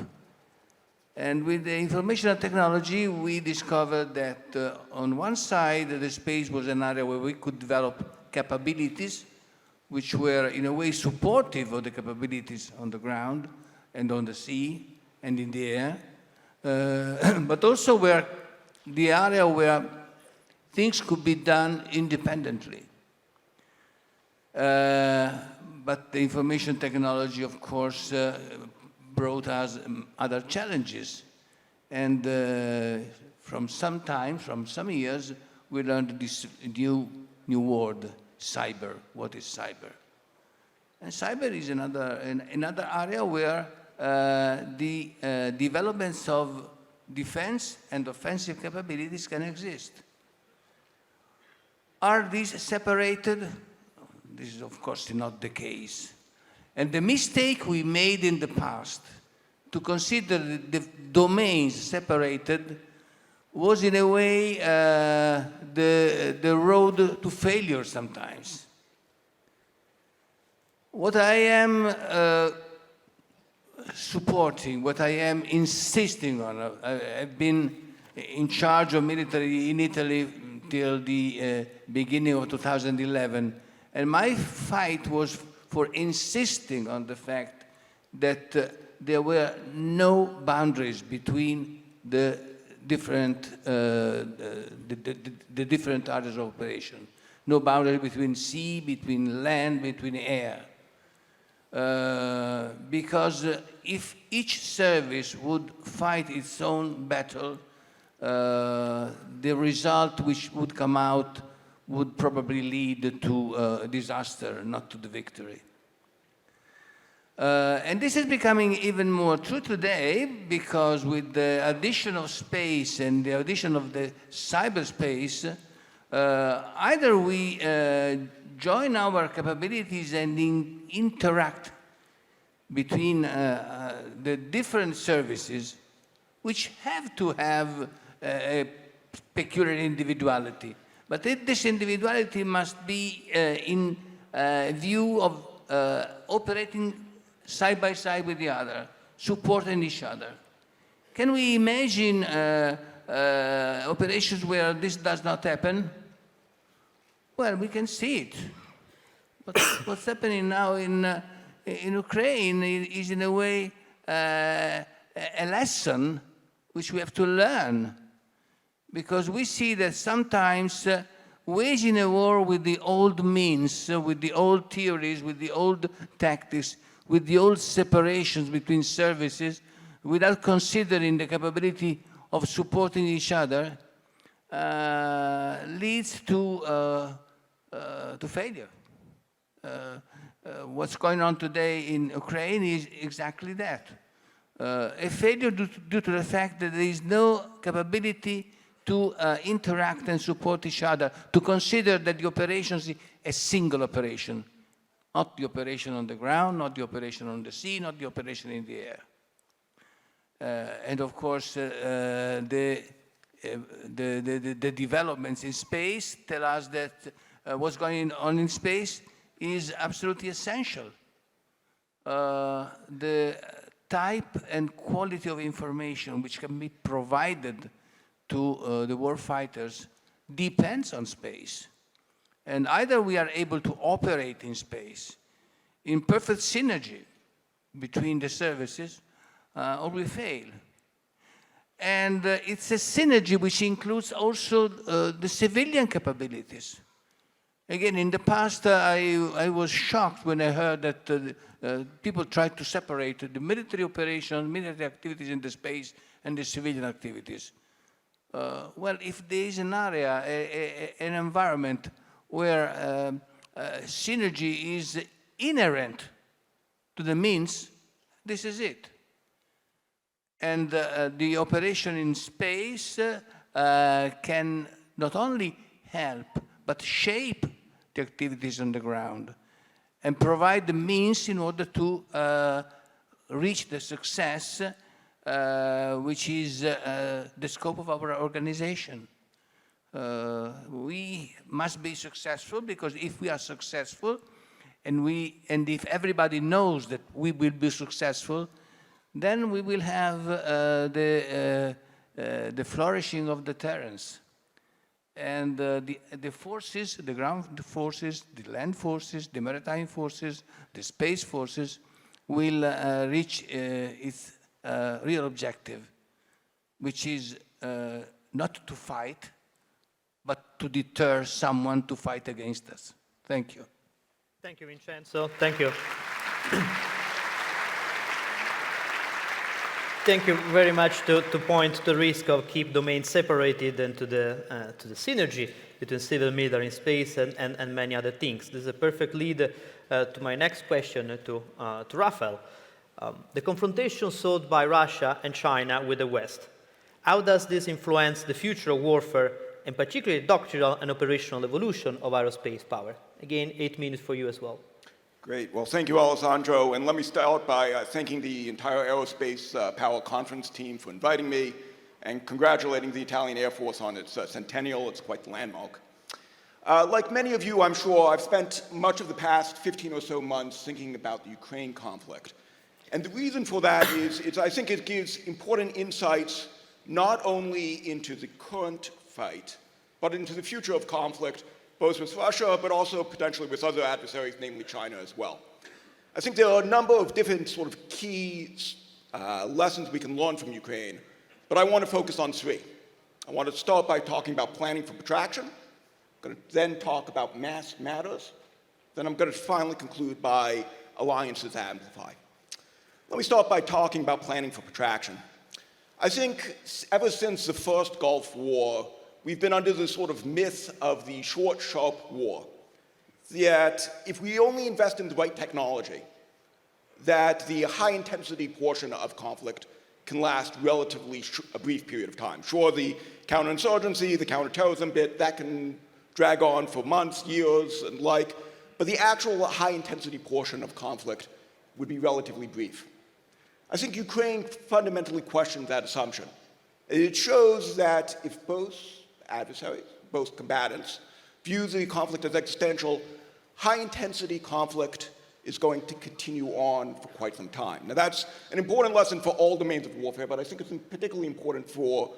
And with the information technology, we discovered that on one side, the space was an area where we could develop capabilities which were in a way supportive of the capabilities on the ground and on the sea and in the air, but also where the area where things could be done independently. But the information technology, of course, brought us other challenges. And from some years, we learned this new word, cyber. What is cyber? And cyber is another area where the developments of defense and offensive capabilities can exist. Are these separated? This is, of course, not the case. And the mistake we made in the past to consider the domains separated was, in a way, the road to failure sometimes. What I am supporting, what I am insisting on, I've been in charge of military in Italy till the beginning of 2011, and my fight was for insisting on the fact that there were no boundaries between the different different areas of operation, no boundary between sea, between land, between air. Because if each service would fight its own battle, the result which would come out would probably lead to disaster, not to the victory. And this is becoming even more true today, because with the addition of space and the addition of the cyberspace, either we join our capabilities and interact between the different services, which have to have a peculiar individuality. But this individuality must be in view of operating side by side with the other, supporting each other. Can we imagine operations where this does not happen? Well, we can see it. But what's happening now in Ukraine is, in a way, a lesson which we have to learn. Because we see that sometimes waging a war with the old means, with the old theories, with the old tactics, with the old separations between services, without considering the capability of supporting each other, leads to failure. What's going on today in Ukraine is exactly that. A failure due to the fact that there is no capability to interact and support each other, to consider that the operation is a single operation, not the operation on the ground, not the operation on the sea, not the operation in the air. And of course, the developments in space tell us that what's going on in space is absolutely essential. The type and quality of information which can be provided to the warfighters depends on space. And either we are able to operate in space in perfect synergy between the services, or we fail. And it's a synergy which includes also the civilian capabilities. Again, in the past, I was shocked when I heard that people tried to separate the military operations, military activities in the space, and the civilian activities. Well, if there is an area, an environment where synergy is inherent to the means, this is it. And the operation in space can not only help, but shape the activities on the ground and provide the means in order to reach the success which is the scope of our organization. We must be successful, because if we are successful and if everybody knows that we will be successful, then we will have the flourishing of deterrence. And the forces, the ground forces, the land forces, the maritime forces, the space forces will reach its real objective, which is not to fight, but to deter someone to fight against us. Thank you. Thank you, Vincenzo. Thank you. Thank you very much to point to the risk of keep domains separated and to the synergy between civil, military, and space and many other things. This is a perfect lead to my next question to Rafael. The confrontation sought by Russia and China with the West. how does this influence the future of warfare, and particularly doctrinal and operational evolution of aerospace power? Again, 8 minutes for you as well. Great. Well, thank you, Alessandro. And let me start by thanking the entire Aerospace Power Conference team for inviting me and congratulating the Italian Air Force on its centennial. It's quite the landmark. Like many of you, I'm sure, I've spent much of the past 15 or so months thinking about the Ukraine conflict. And the reason for that is I think it gives important insights not only into the current fight, but into the future of conflict, both with Russia, but also potentially with other adversaries, namely China as well. I think there are a number of different sort of key lessons we can learn from Ukraine, but I want to focus on 3. I want to start by talking about planning for protraction. I'm going to then talk about mass matters. Then I'm going to finally conclude by alliances that amplify. Let me start by talking about planning for protraction. I think ever since the first Gulf War, we've been under this sort of myth of the short, sharp war. That if we only invest in the right technology, that the high-intensity portion of conflict can last relatively a brief period of time. Sure, the counterinsurgency, the counterterrorism bit, that can drag on for months, years, and like, but the actual high-intensity portion of conflict would be relatively brief. I think Ukraine fundamentally questions that assumption. It shows that if both adversaries, both combatants, view the conflict as existential, high-intensity conflict is going to continue on for quite some time. Now that's an important lesson for all domains of warfare, but I think it's particularly important for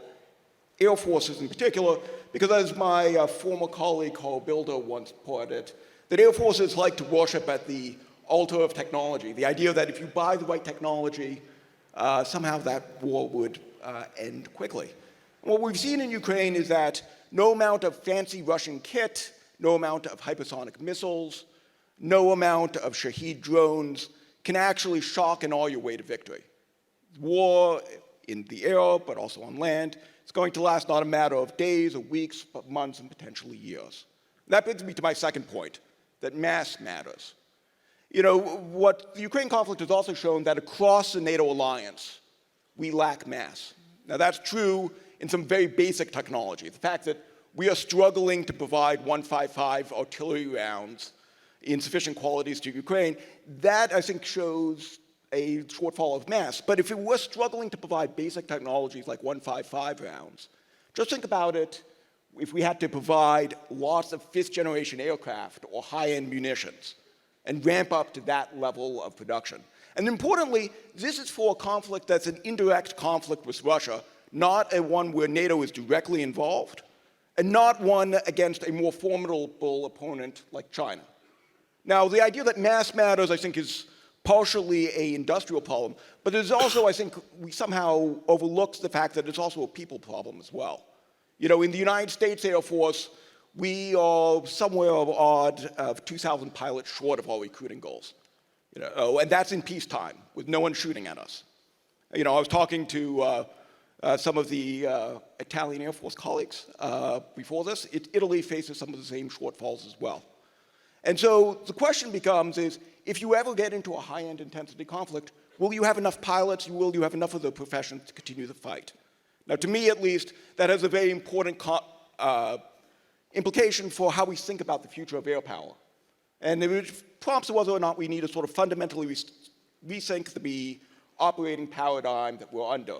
air forces in particular, because as my former colleague Carl Bilder once put it, that air forces like to worship at the altar of technology, the idea that if you buy the right technology, somehow that war would end quickly. And what we've seen in Ukraine is that no amount of fancy Russian kit, no amount of hypersonic missiles, no amount of Shahed drones can actually shock and awe your way to victory. War in the air, but also on land, is going to last not a matter of days or weeks, but months and potentially years. That brings me to my second point, that mass matters. You know, what the Ukraine conflict has also shown that across the NATO alliance, we lack mass. Now that's true in some very basic technology. The fact that we are struggling to provide 155 artillery rounds in sufficient qualities to Ukraine, that I think shows a shortfall of mass. But if we were struggling to provide basic technologies like 155 rounds, just think about it if we had to provide lots of 5th generation aircraft or high-end munitions and ramp up to that level of production. And importantly, this is for a conflict that's an indirect conflict with Russia, not a one where NATO is directly involved, and not one against a more formidable opponent like China. Now, the idea that mass matters, I think, is partially an industrial problem, but there's also, I think, we somehow overlook the fact that it's also a people problem as well. You know, in the United States Air Force, we are somewhere of 2,000 pilots short of our recruiting goals. You know, and that's in peacetime, with no one shooting at us. You know, I was talking to some of the Italian Air Force colleagues before this. Italy faces some of the same shortfalls as well. And so the question becomes is, if you ever get into a high-end intensity conflict, will you have enough pilots, will you have enough of the profession to continue the fight? Now, to me at least, that has a very important implication for how we think about the future of air power. And it prompts whether or not we need to sort of fundamentally rethink the operating paradigm that we're under.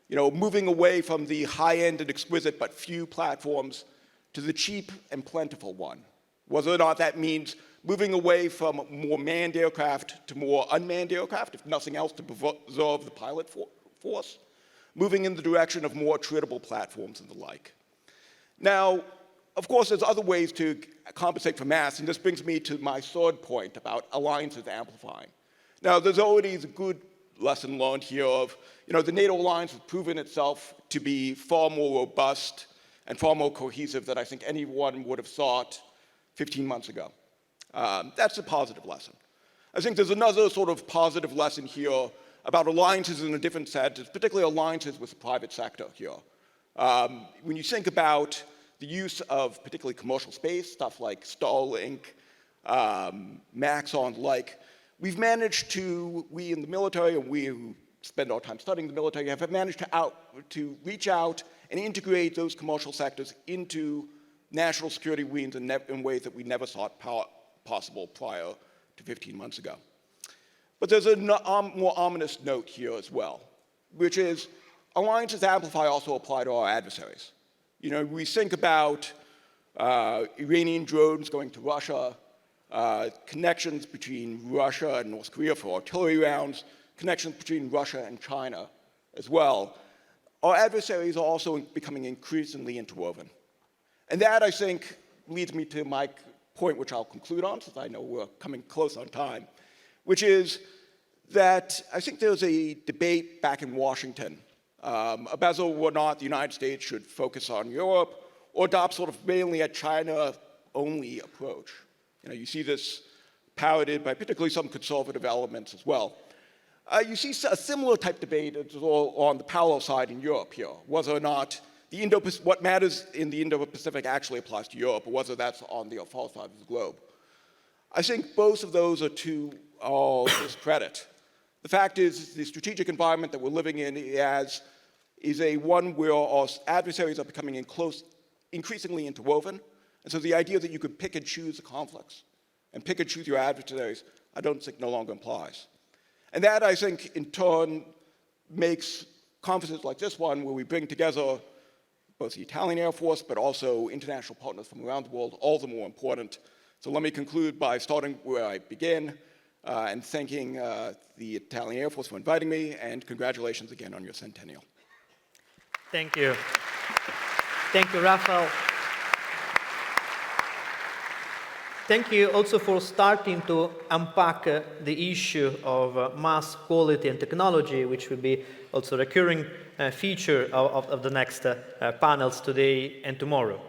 You know, moving away from the high-end and exquisite but few platforms to the cheap and plentiful one. Whether or not that means moving away from more manned aircraft to more unmanned aircraft, if nothing else to preserve the pilot force, moving in the direction of more attritable platforms and the like. Now, of course, there's other ways to compensate for mass, and this brings me to my third point about alliances amplifying. Now, there's already a good lesson learned here of, you know, the NATO alliance has proven itself to be far more robust and far more cohesive than I think anyone would have thought 15 months ago. That's a positive lesson. I think there's another sort of positive lesson here about alliances in a different sense, particularly alliances with the private sector here. When you think about the use of particularly commercial space, stuff like Starlink, Maxon, like, we've managed to, we in the military and we who spend our time studying the military, have managed to reach out and integrate those commercial sectors into national security wins in ways that we never thought possible prior to 15 months ago. But there's a more ominous note here as well, which is alliances amplify also apply to our adversaries. You know, we think about Iranian drones going to Russia, connections between Russia and North Korea for artillery rounds, connections between Russia and China as well. Our adversaries are also becoming increasingly interwoven. And that, I think, leads me to my point, which I'll conclude on, since I know we're coming close on time, which is that I think there's a debate back in Washington about whether or not the United States should focus on Europe or adopt sort of mainly a China-only approach. You know, you see this parroted by particularly some conservative elements as well. You see a similar type debate on the parallel side in Europe here, whether or not what matters in the Indo-Pacific actually applies to Europe, or whether that's on the far side of the globe. I think both of those are to our discredit. The fact is, the strategic environment that we're living in is one where our adversaries are becoming increasingly interwoven. And so the idea that you could pick and choose the conflicts and pick and choose your adversaries, I don't think no longer applies. And that, I think, in turn, makes conferences like this one, where we bring together both the Italian Air Force, but also international partners from around the world, all the more important. So let me conclude by starting where I began, and thanking the Italian Air Force for inviting me, and congratulations again on your centennial. Thank you. Thank you, Rafael. Thank you also for starting to unpack the issue of mass, quality, and technology, which will be also a recurring feature of the next panels today and tomorrow.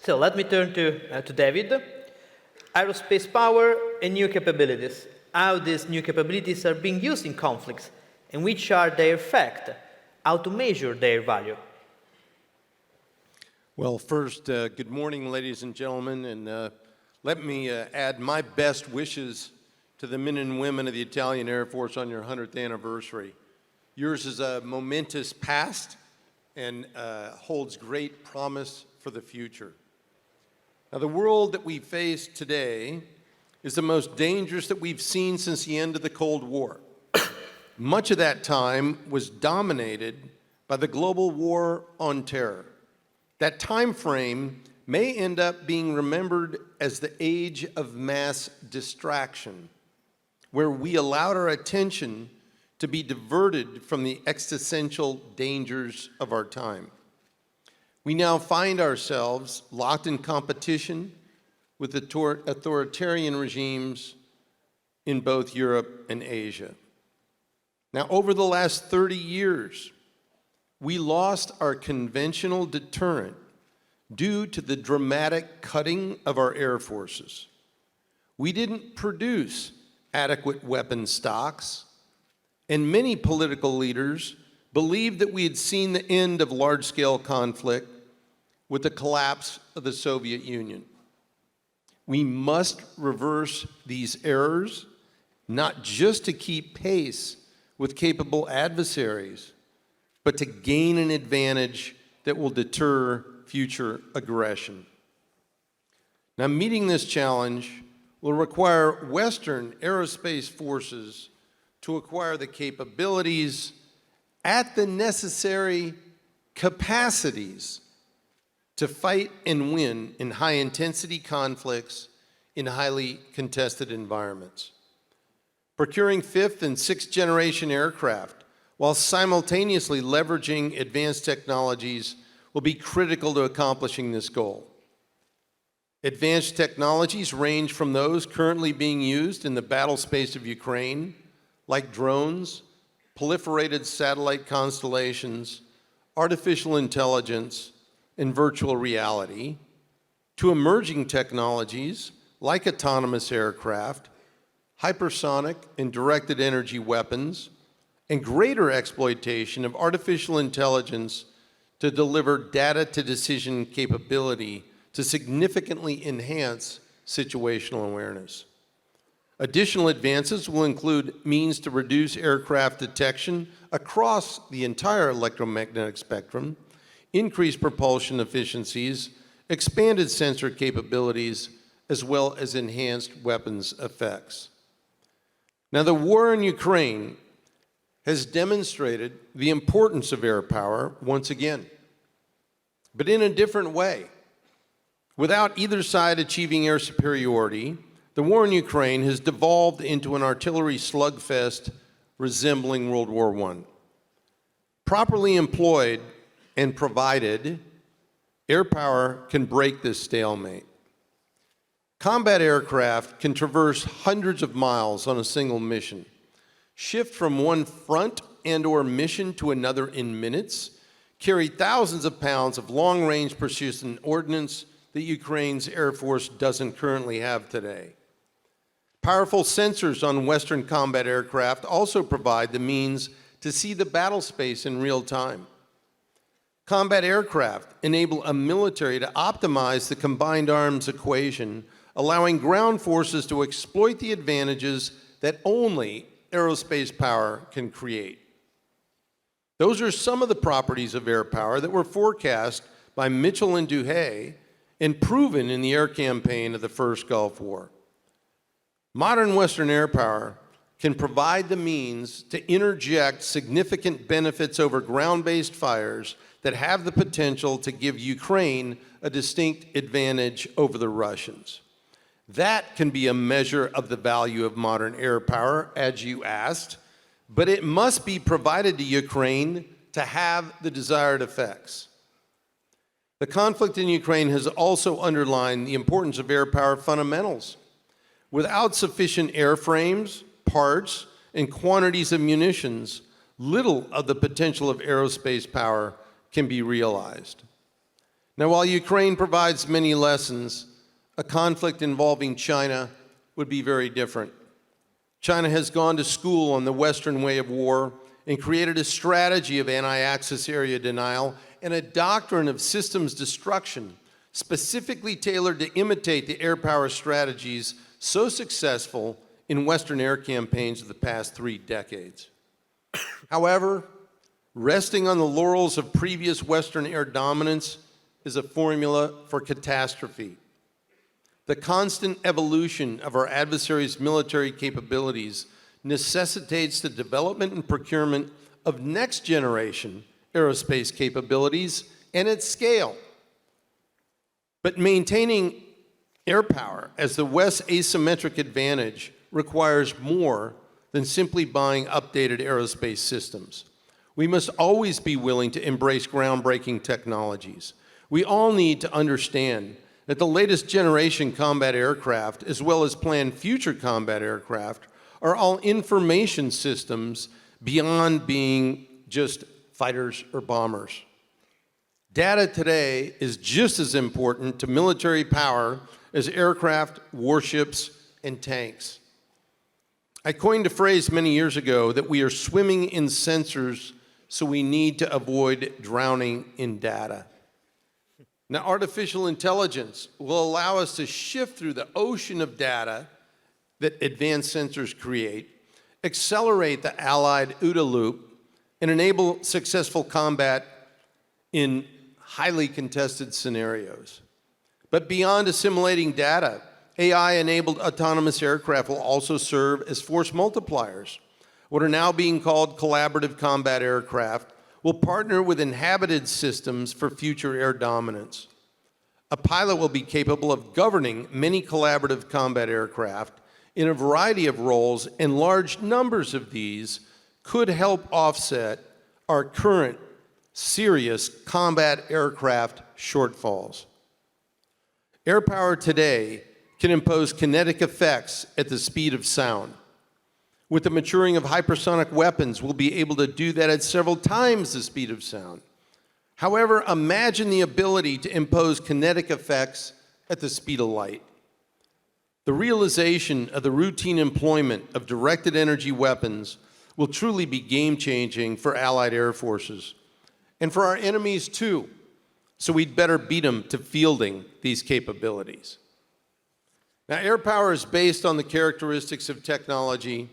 So let me turn to David. Aerospace power and new capabilities. How these new capabilities are being used in conflicts, and which are their effect, how to measure their value. Well, first, good morning, ladies and gentlemen, and let me add my best wishes to the men and women of the Italian Air Force on your 100th anniversary. Yours is a momentous past and holds great promise for the future. Now, the world that we face today is the most dangerous that we've seen since the end of the Cold War. Much of that time was dominated by the global war on terror. That time frame may end up being remembered as the age of mass distraction, where we allowed our attention to be diverted from the existential dangers of our time. We now find ourselves locked in competition with authoritarian regimes in both Europe and Asia. Now, over the last 30 years, we lost our conventional deterrent due to the dramatic cutting of our air forces. We didn't produce adequate weapon stocks, and many political leaders believed that we had seen the end of large-scale conflict with the collapse of the Soviet Union. We must reverse these errors, not just to keep pace with capable adversaries, but to gain an advantage that will deter future aggression. Now, meeting this challenge will require Western aerospace forces to acquire the capabilities at the necessary capacities to fight and win in high-intensity conflicts in highly contested environments. Procuring fifth and sixth generation aircraft while simultaneously leveraging advanced technologies will be critical to accomplishing this goal. Advanced technologies range from those currently being used in the battle space of Ukraine, like drones, proliferated satellite constellations, artificial intelligence, and virtual reality, to emerging technologies like autonomous aircraft, hypersonic and directed energy weapons, and greater exploitation of artificial intelligence to deliver data-to-decision capability to significantly enhance situational awareness. Additional advances will include means to reduce aircraft detection across the entire electromagnetic spectrum, increased propulsion efficiencies, expanded sensor capabilities, as well as enhanced weapons effects. Now, the war in Ukraine has demonstrated the importance of air power once again, but in a different way. Without either side achieving air superiority, the war in Ukraine has devolved into an artillery slugfest resembling World War I. Properly employed and provided, air power can break this stalemate. Combat aircraft can traverse hundreds of miles on a single mission, shift from one front and/or mission to another in minutes, carry thousands of pounds of long-range persistent ordnance that Ukraine's Air Force doesn't currently have today. Powerful sensors on Western combat aircraft also provide the means to see the battle space in real time. Combat aircraft enable a military to optimize the combined arms equation, allowing ground forces to exploit the advantages that only aerospace power can create. Those are some of the properties of air power that were forecast by Mitchell and Duhay and proven in the air campaign of the first Gulf War. Modern Western air power can provide the means to interject significant benefits over ground-based fires that have the potential to give Ukraine a distinct advantage over the Russians. That can be a measure of the value of modern air power, as you asked, but it must be provided to Ukraine to have the desired effects. The conflict in Ukraine has also underlined the importance of air power fundamentals. Without sufficient airframes, parts, and quantities of munitions, little of the potential of aerospace power can be realized. Now, while Ukraine provides many lessons, a conflict involving China would be very different. China has gone to school on the Western way of war and created a strategy of anti-access area denial and a doctrine of systems destruction specifically tailored to imitate the air power strategies so successful in Western air campaigns of the past 3 decades. However, resting on the laurels of previous Western air dominance is a formula for catastrophe. The constant evolution of our adversaries' military capabilities necessitates the development and procurement of next-generation aerospace capabilities and at scale. But maintaining air power as the West's asymmetric advantage requires more than simply buying updated aerospace systems. We must always be willing to embrace groundbreaking technologies. We all need to understand that the latest generation combat aircraft, as well as planned future combat aircraft, are all information systems beyond being just fighters or bombers. Data today is just as important to military power as aircraft, warships, and tanks. I coined a phrase many years ago that we are swimming in sensors, so we need to avoid drowning in data. Now, artificial intelligence will allow us to shift through the ocean of data that advanced sensors create, accelerate the Allied OODA loop, and enable successful combat in highly contested scenarios. But beyond assimilating data, AI-enabled autonomous aircraft will also serve as force multipliers. What are now being called collaborative combat aircraft will partner with inhabited systems for future air dominance. A pilot will be capable of governing many collaborative combat aircraft in a variety of roles, and large numbers of these could help offset our current serious combat aircraft shortfalls. Air power today can impose kinetic effects at the speed of sound. With the maturing of hypersonic weapons, we'll be able to do that at several times the speed of sound. However, imagine the ability to impose kinetic effects at the speed of light. The realization of the routine employment of directed energy weapons will truly be game-changing for Allied air forces, and for our enemies too, so we'd better beat them to fielding these capabilities. Now, air power is based on the characteristics of technology,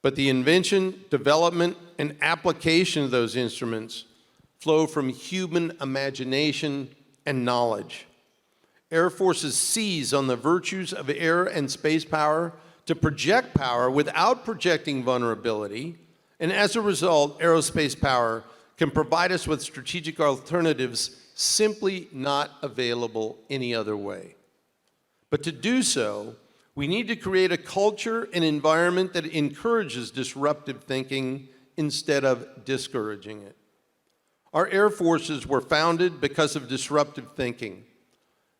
but the invention, development, and application of those instruments flow from human imagination and knowledge. Air forces seize on the virtues of air and space power to project power without projecting vulnerability, and as a result, aerospace power can provide us with strategic alternatives simply not available any other way. But to do so, we need to create a culture and environment that encourages disruptive thinking instead of discouraging it. Our air forces were founded because of disruptive thinking.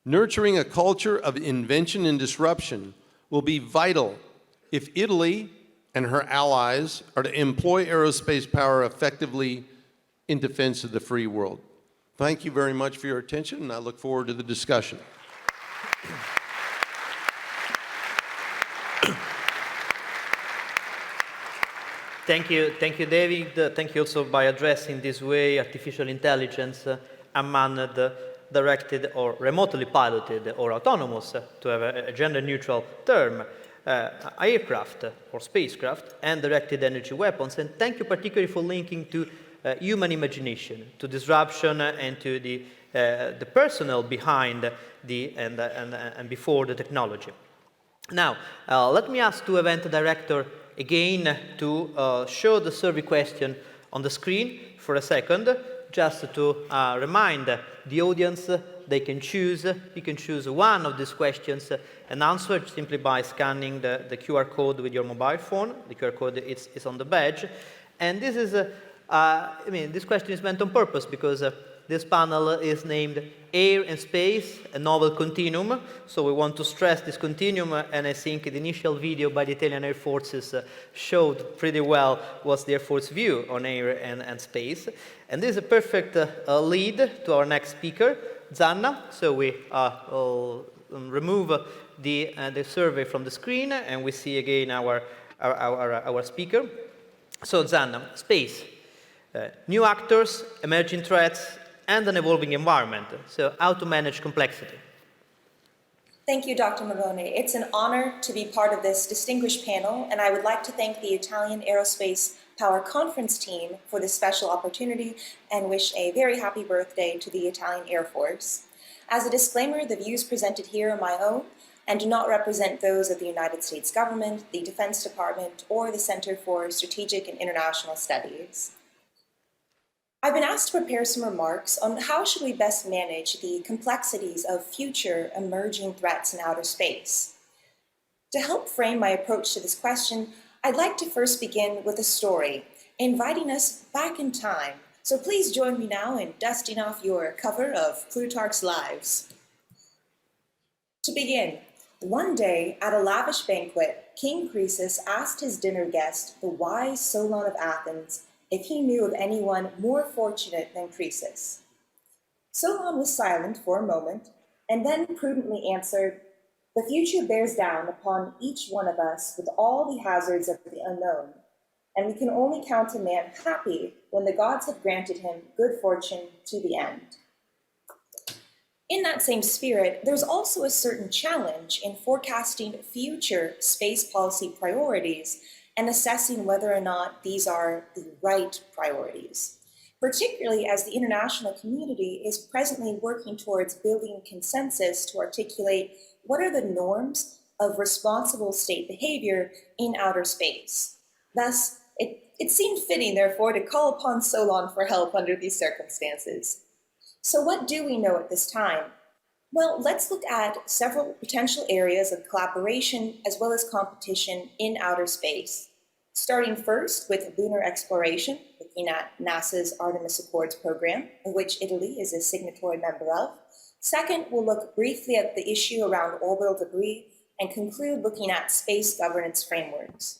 Nurturing a culture of invention and disruption will be vital if Italy and her allies are to employ aerospace power effectively in defense of the free world. Thank you very much for your attention, and I look forward to the discussion. Thank you, David. Thank you also by addressing this way artificial intelligence, unmanned, directed or remotely piloted or autonomous, to have a gender-neutral term, aircraft or spacecraft, and directed energy weapons. And thank you particularly for linking to human imagination, to disruption, and to the personnel behind and before the technology. Now, let me ask the event director again to show the survey question on the screen for a second, just to remind the audience they can choose. You can choose one of these questions and answer it simply by scanning the QR code with your mobile phone. The QR code is on the badge. And this is, this question is meant on purpose because this panel is named Air and Space, a Novel Continuum. So we want to stress this continuum, and I think the initial video by the Italian Air Forces showed pretty well what's the Air Force view on air and space. And this is a perfect lead to our next speaker, Zanna. So we will remove the survey from the screen, and we see again our speaker. So Zanna, space, new actors, emerging threats, and an evolving environment. So how to manage complexity. Thank you, Dr. Moroni. It's an honor to be part of this distinguished panel, and I would like to thank the Italian Aerospace Power Conference team for this special opportunity and wish a very happy birthday to the Italian Air Force. As a disclaimer, the views presented here are my own and do not represent those of the United States government, the Defense Department, or the Center for Strategic and International Studies. I've been asked to prepare some remarks on how should we best manage the complexities of future emerging threats in outer space. To help frame my approach to this question, I'd like to first begin with a story, inviting us back in time. So please join me now in dusting off your cover of Plutarch's Lives. To begin, one day at a lavish banquet, King Croesus asked his dinner guest, the wise Solon of Athens, if he knew of anyone more fortunate than Croesus. Solon was silent for a moment, and then prudently answered, "The future bears down upon each one of us with all the hazards of the unknown, and we can only count a man happy when the gods have granted him good fortune to the end." In that same spirit, there's also a certain challenge in forecasting future space policy priorities and assessing whether or not these are the right priorities, particularly as the international community is presently working towards building consensus to articulate what are the norms of responsible state behavior in outer space. Thus, it seemed fitting, therefore, to call upon Solon for help under these circumstances. So what do we know at this time? Well, let's look at several potential areas of collaboration as well as competition in outer space. Starting first with lunar exploration, looking at NASA's Artemis Accords program, of which Italy is a signatory member of. Second, we'll look briefly at the issue around orbital debris and conclude looking at space governance frameworks.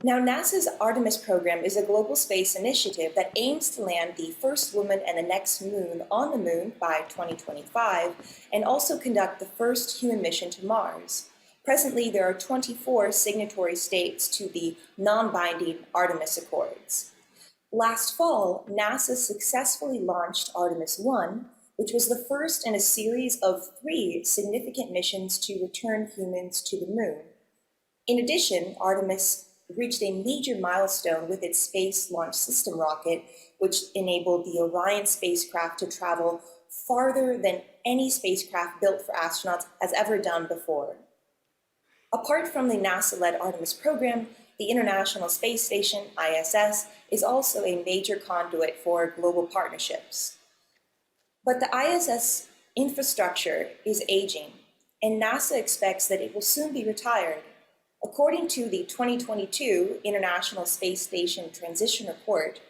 Now, NASA's Artemis program is a global space initiative that aims to land the first woman and the next moon on the moon by 2025, and also conduct the first human mission to Mars. Presently, there are 24 signatory states to the non-binding Artemis Accords. Last fall, NASA successfully launched Artemis 1, which was the first in a series of 3 significant missions to return humans to the moon. In addition, Artemis reached a major milestone with its Space Launch System rocket, which enabled the Orion spacecraft to travel farther than any spacecraft built for astronauts has ever done before. Apart from the NASA-led Artemis program, the International Space Station, ISS, is also a major conduit for global partnerships. But the ISS infrastructure is aging, and NASA expects that it will soon be retired. According to the 2022 International Space Station Transition Report,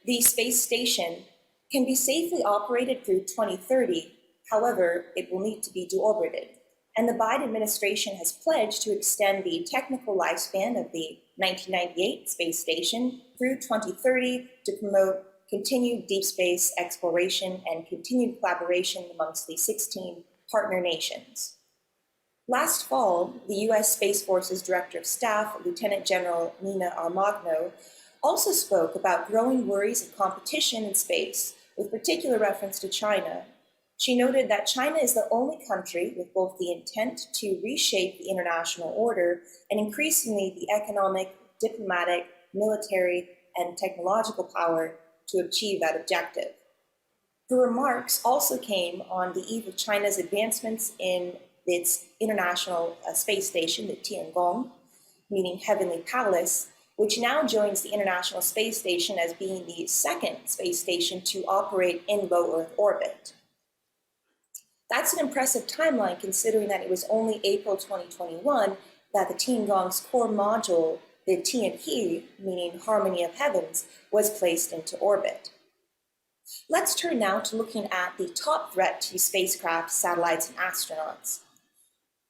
the space station can be safely operated through 2030. However, it will need to be deorbited. And the Biden administration has pledged to extend the technical lifespan of the 1998 space station through 2030 to promote continued deep space exploration and continued collaboration amongst the 16 partner nations. Last fall, the U.S. Space Force's Director of Staff, Lieutenant General Nina Armagno, also spoke about growing worries of competition in space, with particular reference to China. She noted that China is the only country with both the intent to reshape the international order and increasingly the economic, diplomatic, military, and technological power to achieve that objective. Her remarks also came on the eve of China's advancements in its international space station, the Tiangong, meaning Heavenly Palace, which now joins the International Space Station as being the second space station to operate in low Earth orbit. That's an impressive timeline considering that it was only April 2021 that the Tiangong's core module, the Tianhe, meaning Harmony of Heavens, was placed into orbit. Let's turn now to looking at the top threat to spacecraft, satellites, and astronauts.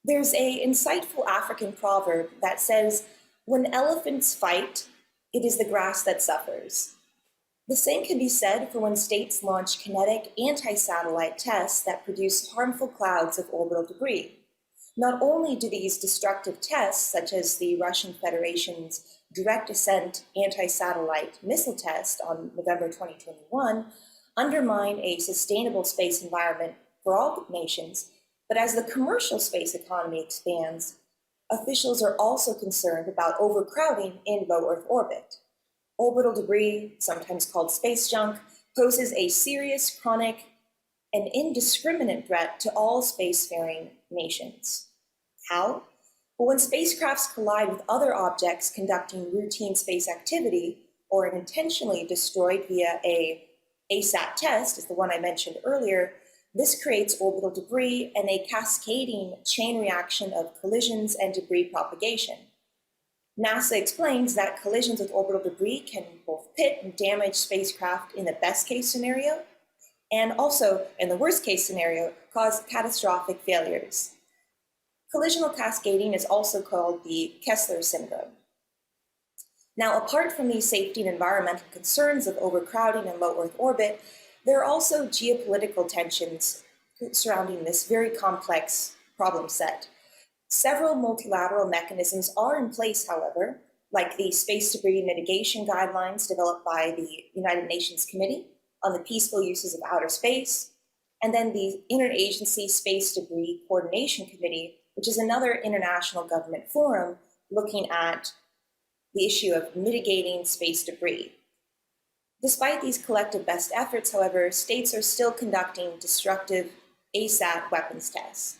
There's an insightful African proverb that says, "When elephants fight, it is the grass that suffers." The same can be said for when states launch kinetic anti-satellite tests that produce harmful clouds of orbital debris. Not only do these destructive tests, such as the Russian Federation's direct ascent anti-satellite missile test on November 2021, undermine a sustainable space environment for all nations, but as the commercial space economy expands, officials are also concerned about overcrowding in low Earth orbit. Orbital debris, sometimes called space junk, poses a serious, chronic, and indiscriminate threat to all spacefaring nations. How? Well, when spacecrafts collide with other objects conducting routine space activity, or intentionally destroyed via a ASAT test, is the one I mentioned earlier, this creates orbital debris and a cascading chain reaction of collisions and debris propagation. NASA explains that collisions with orbital debris can both pit and damage spacecraft in the best case scenario, and also, in the worst case scenario, cause catastrophic failures. Collisional cascading is also called the Kessler syndrome. Now, apart from the safety and environmental concerns of overcrowding in low Earth orbit, there are also geopolitical tensions surrounding this very complex problem set. Several multilateral mechanisms are in place, however, like the Space Debris Mitigation Guidelines developed by the United Nations Committee on the Peaceful Uses of Outer Space, and then the Interagency Space Debris Coordination Committee, which is another international government forum looking at the issue of mitigating space debris. Despite these collective best efforts, however, states are still conducting destructive ASAT weapons tests.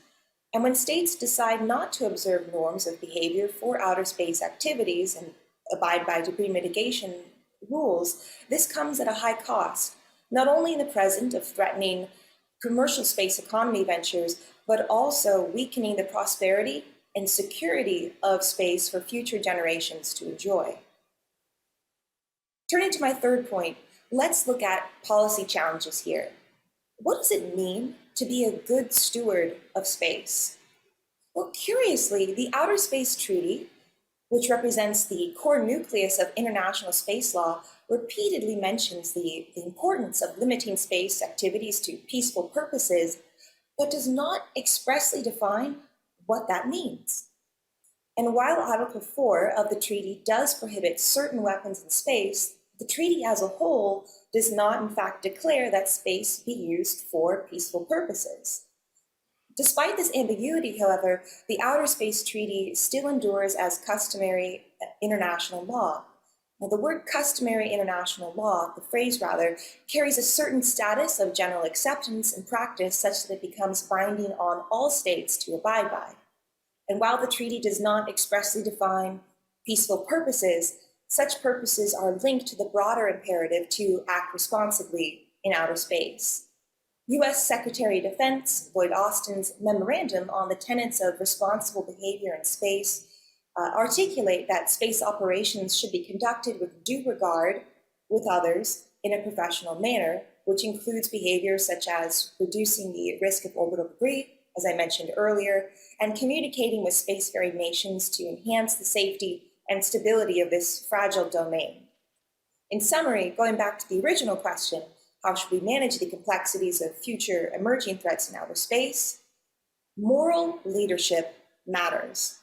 And when states decide not to observe norms of behavior for outer space activities and abide by debris mitigation rules, this comes at a high cost, not only in the present of threatening commercial space economy ventures, but also weakening the prosperity and security of space for future generations to enjoy. Turning to my third point, let's look at policy challenges here. What does it mean to be a good steward of space? Well, curiously, the Outer Space Treaty, which represents the core nucleus of international space law, repeatedly mentions the importance of limiting space activities to peaceful purposes, but does not expressly define what that means. And while Article 4 of the treaty does prohibit certain weapons in space, The treaty as a whole does not, in fact, declare that space be used for peaceful purposes. Despite this ambiguity, however, the Outer Space Treaty still endures as customary international law. Now, the word customary international law, the phrase rather, carries a certain status of general acceptance and practice such that it becomes binding on all states to abide by. And while the treaty does not expressly define peaceful purposes, such purposes are linked to the broader imperative to act responsibly in outer space. U.S. Secretary of Defense Lloyd Austin's memorandum on the tenets of responsible behavior in space articulate that space operations should be conducted with due regard with others in a professional manner, which includes behaviors such as reducing the risk of orbital debris, as I mentioned earlier, and communicating with spacefaring nations to enhance the safety and stability of this fragile domain. In summary, going back to the original question, how should we manage the complexities of future emerging threats in outer space? Moral leadership matters.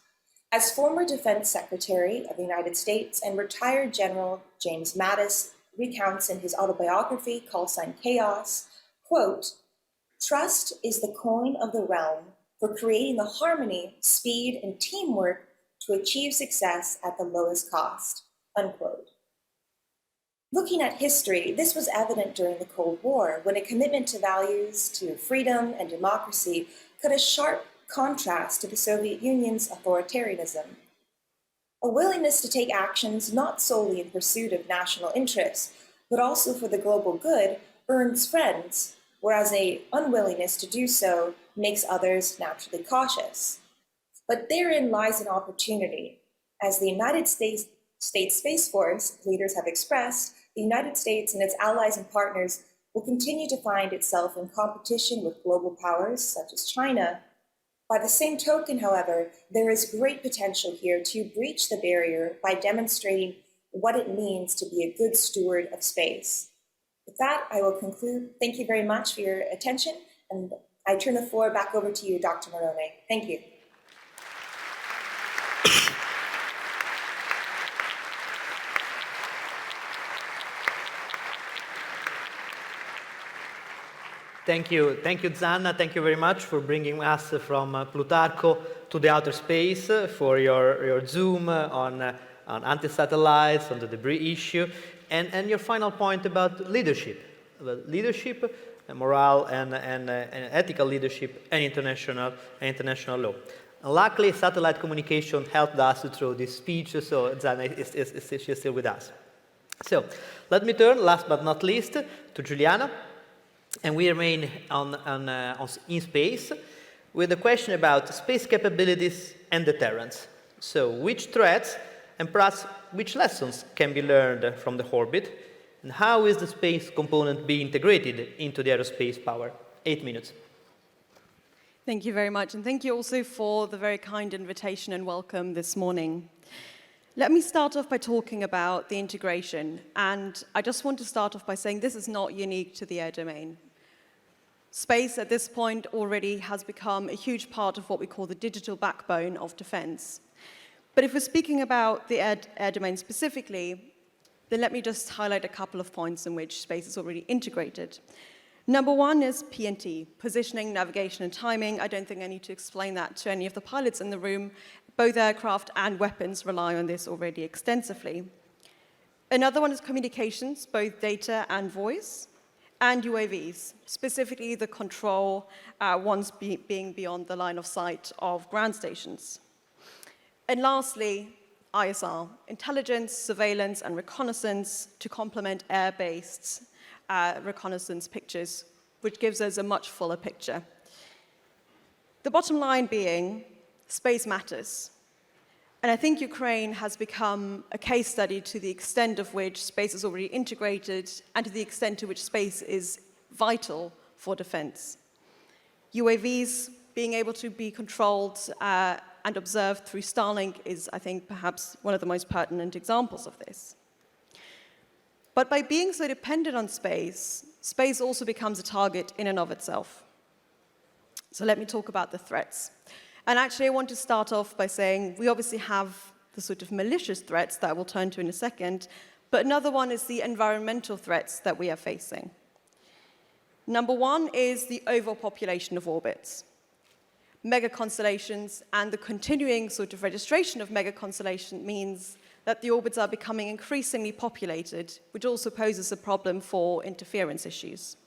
As former Defense Secretary of the United States and retired General James Mattis recounts in his autobiography, Call Sign Chaos, quote, "Trust is the coin of the realm for creating the harmony, speed, and teamwork to achieve success at the lowest cost," unquote. Looking at history, this was evident during the Cold War, when a commitment to values, to freedom and democracy cut a sharp contrast to the Soviet Union's authoritarianism. A willingness to take actions not solely in pursuit of national interests, but also for the global good, earns friends, whereas an unwillingness to do so makes others naturally cautious. But therein lies an opportunity. As the United States Space Force leaders have expressed, the United States and its allies and partners will continue to find itself in competition with global powers such as China. By the same token, however, there is great potential here to breach the barrier by demonstrating what it means to be a good steward of space. With that, I will conclude. Thank you very much for your attention, and I turn the floor back over to you, Dr. Morone. Thank you. Thank you, Zanna. Thank you very much for bringing us from Plutarco to the outer space, for your zoom on anti-satellites, on the debris issue, and your final point about leadership, and morale, and ethical leadership, and international law. And luckily, satellite communication helped us through this speech, so Zanna is still with us. So let me turn, last but not least, to Juliana. And we remain in space with a question about space capabilities and deterrence. So which threats and perhaps which lessons can be learned from the orbit, and how is the space component being integrated into the aerospace power? 8 minutes. Thank you very much, and thank you also for the very kind invitation and welcome this morning. Let me start off by talking about the integration, and I just want to start off by saying this is not unique to the air domain. Space at this point already has become a huge part of what we call the digital backbone of defense. But if we're speaking about the air domain specifically, then let me just highlight a couple of points in which space is already integrated. Number one is PNT, positioning, navigation, and timing. I don't think I need to explain that to any of the pilots in the room. Both aircraft and weapons rely on this already extensively. Another one is communications, both data and voice, and UAVs, specifically the control ones being beyond the line of sight of ground stations. And lastly, ISR, intelligence, surveillance, and reconnaissance to complement air-based reconnaissance pictures, which gives us a much fuller picture. The bottom line being, space matters. And I think Ukraine has become a case study to the extent of which space is already integrated and to the extent to which space is vital for defense. UAVs being able to be controlled and observed through Starlink is, I think, perhaps one of the most pertinent examples of this. But by being so dependent on space, space also becomes a target in and of itself. So let me talk about the threats. And actually, I want to start off by saying we obviously have the sort of malicious threats that I will turn to in a second, But another one is the environmental threats that we are facing. Number one is the overpopulation of orbits. Megaconstellations and the continuing sort of registration of megaconstellation means that the orbits are becoming increasingly populated, which also poses a problem for interference issues.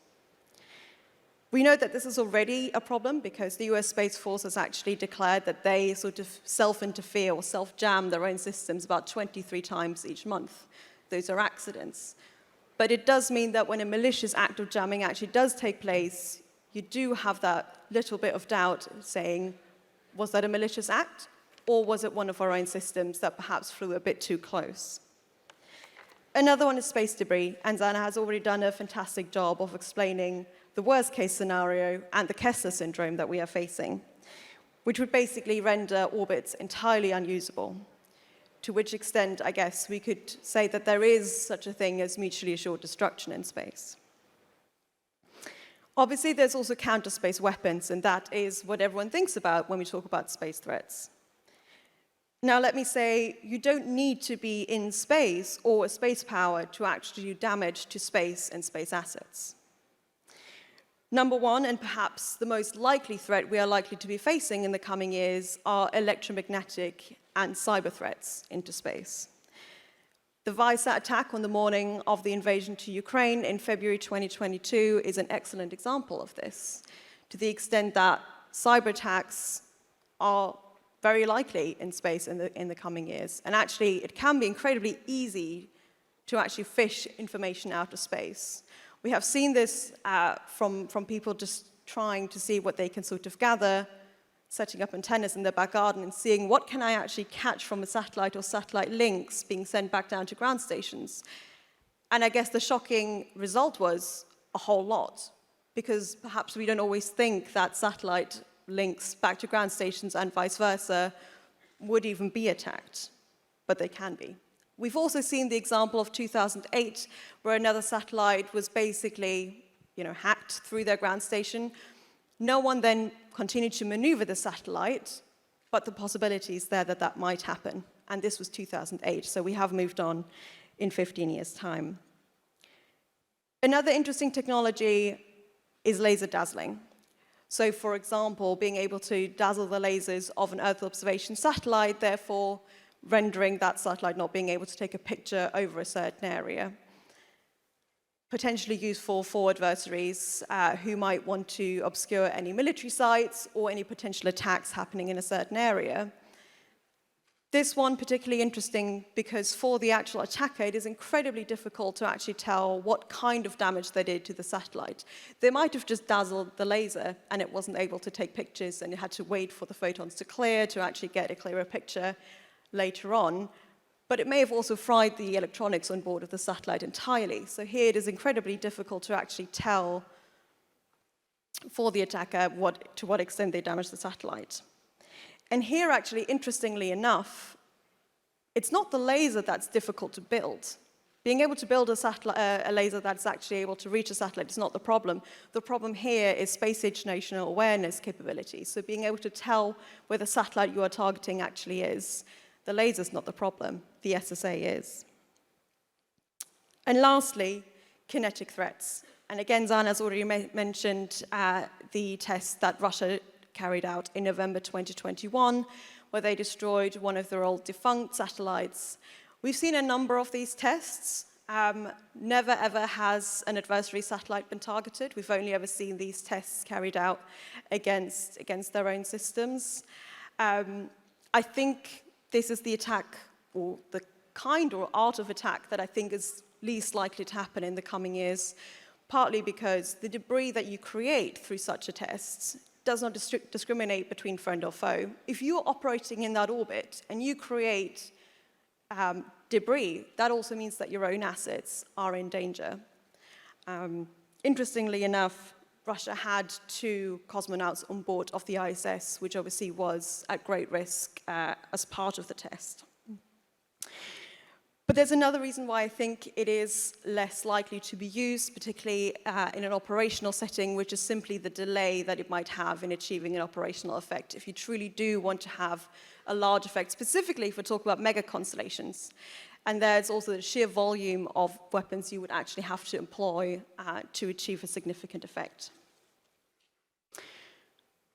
We know that this is already a problem because the US Space Force has actually declared that they sort of self-interfere or self-jam their own systems about 23 times each month. Those are accidents. But it does mean that when a malicious act of jamming actually does take place, you do have that little bit of doubt saying, was that a malicious act? Or was it one of our own systems that perhaps flew a bit too close? Another one is space debris, and Zana has already done a fantastic job of explaining the worst case scenario and the Kessler syndrome that we are facing, which would basically render orbits entirely unusable. To which extent, I guess, we could say that there is such a thing as mutually assured destruction in space. Obviously, there's also counter-space weapons, and that is what everyone thinks about when we talk about space threats. Now, let me say, you don't need to be in space or a space power to actually do damage to space and space assets. Number one, and perhaps the most likely threat we are likely to be facing in the coming years, are electromagnetic and cyber threats into space. The Viasat attack on the morning of the invasion to Ukraine in February 2022 is an excellent example of this, to the extent that cyber attacks are very likely in space in the coming years. And actually, it can be incredibly easy to actually fish information out of space. We have seen this from people just trying to see what they can sort of gather, setting up antennas in their back garden and seeing what can I actually catch from a satellite or satellite links being sent back down to ground stations. And I guess the shocking result was a whole lot, because perhaps we don't always think that satellite links back to ground stations and vice versa would even be attacked, but they can be. We've also seen the example of 2008, where another satellite was basically, hacked through their ground station. No one then continued to maneuver the satellite, but the possibility is there that that might happen. And this was 2008, so we have moved on in 15 years' time. Another interesting technology is laser dazzling. So, for example, being able to dazzle the lasers of an Earth observation satellite, therefore rendering that satellite not being able to take a picture over a certain area. Potentially useful for adversaries who might want to obscure any military sites or any potential attacks happening in a certain area. This one particularly interesting because for the actual attacker, it is incredibly difficult to actually tell what kind of damage they did to the satellite. They might have just dazzled the laser and it wasn't able to take pictures and it had to wait for the photons to clear to actually get a clearer picture later on. But it may have also fried the electronics on board of the satellite entirely. So here it is incredibly difficult to actually tell for the attacker to what extent they damaged the satellite. And here, actually, interestingly enough, it's not the laser that's difficult to build. Being able to build a laser that's actually able to reach a satellite is not the problem. The problem here is space situational awareness capabilities. So being able to tell where the satellite you are targeting actually is. The laser is not the problem. The SSA is. And lastly, kinetic threats. And again, Zana has already mentioned the test that Russia carried out in November 2021, where they destroyed one of their old defunct satellites. We've seen a number of these tests. Never ever has an adversary satellite been targeted. We've only ever seen these tests carried out against their own systems. I think this is the attack, or the kind or art of attack that I think is least likely to happen in the coming years, partly because the debris that you create through such a test does not discriminate between friend or foe. If you're operating in that orbit and you create debris, that also means that your own assets are in danger. Interestingly enough, Russia had 2 cosmonauts on board of the ISS, which obviously was at great risk as part of the test. But there's another reason why I think it is less likely to be used, particularly in an operational setting, which is simply the delay that it might have in achieving an operational effect. If you truly do want to have a large effect, specifically if we're talking about mega constellations. And there's also the sheer volume of weapons you would actually have to employ to achieve a significant effect.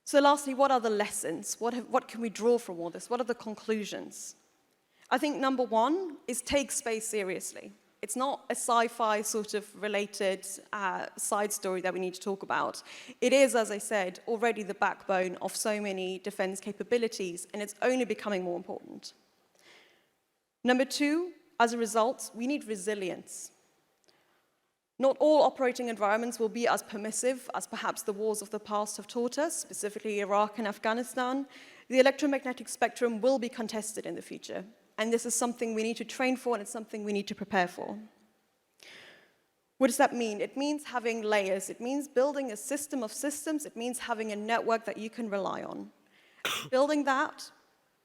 So lastly, what are the lessons? What can we draw from all this? What are the conclusions? I think number one is take space seriously. It's not a sci-fi sort of related side story that we need to talk about. It is, as I said, already the backbone of so many defense capabilities, and it's only becoming more important. Number two, as a result, we need resilience. Not all operating environments will be as permissive as perhaps the wars of the past have taught us, specifically Iraq and Afghanistan. The electromagnetic spectrum will be contested in the future, and this is something we need to train for, and it's something we need to prepare for. What does that mean? It means having layers. It means building a system of systems. It means having a network that you can rely on. Building that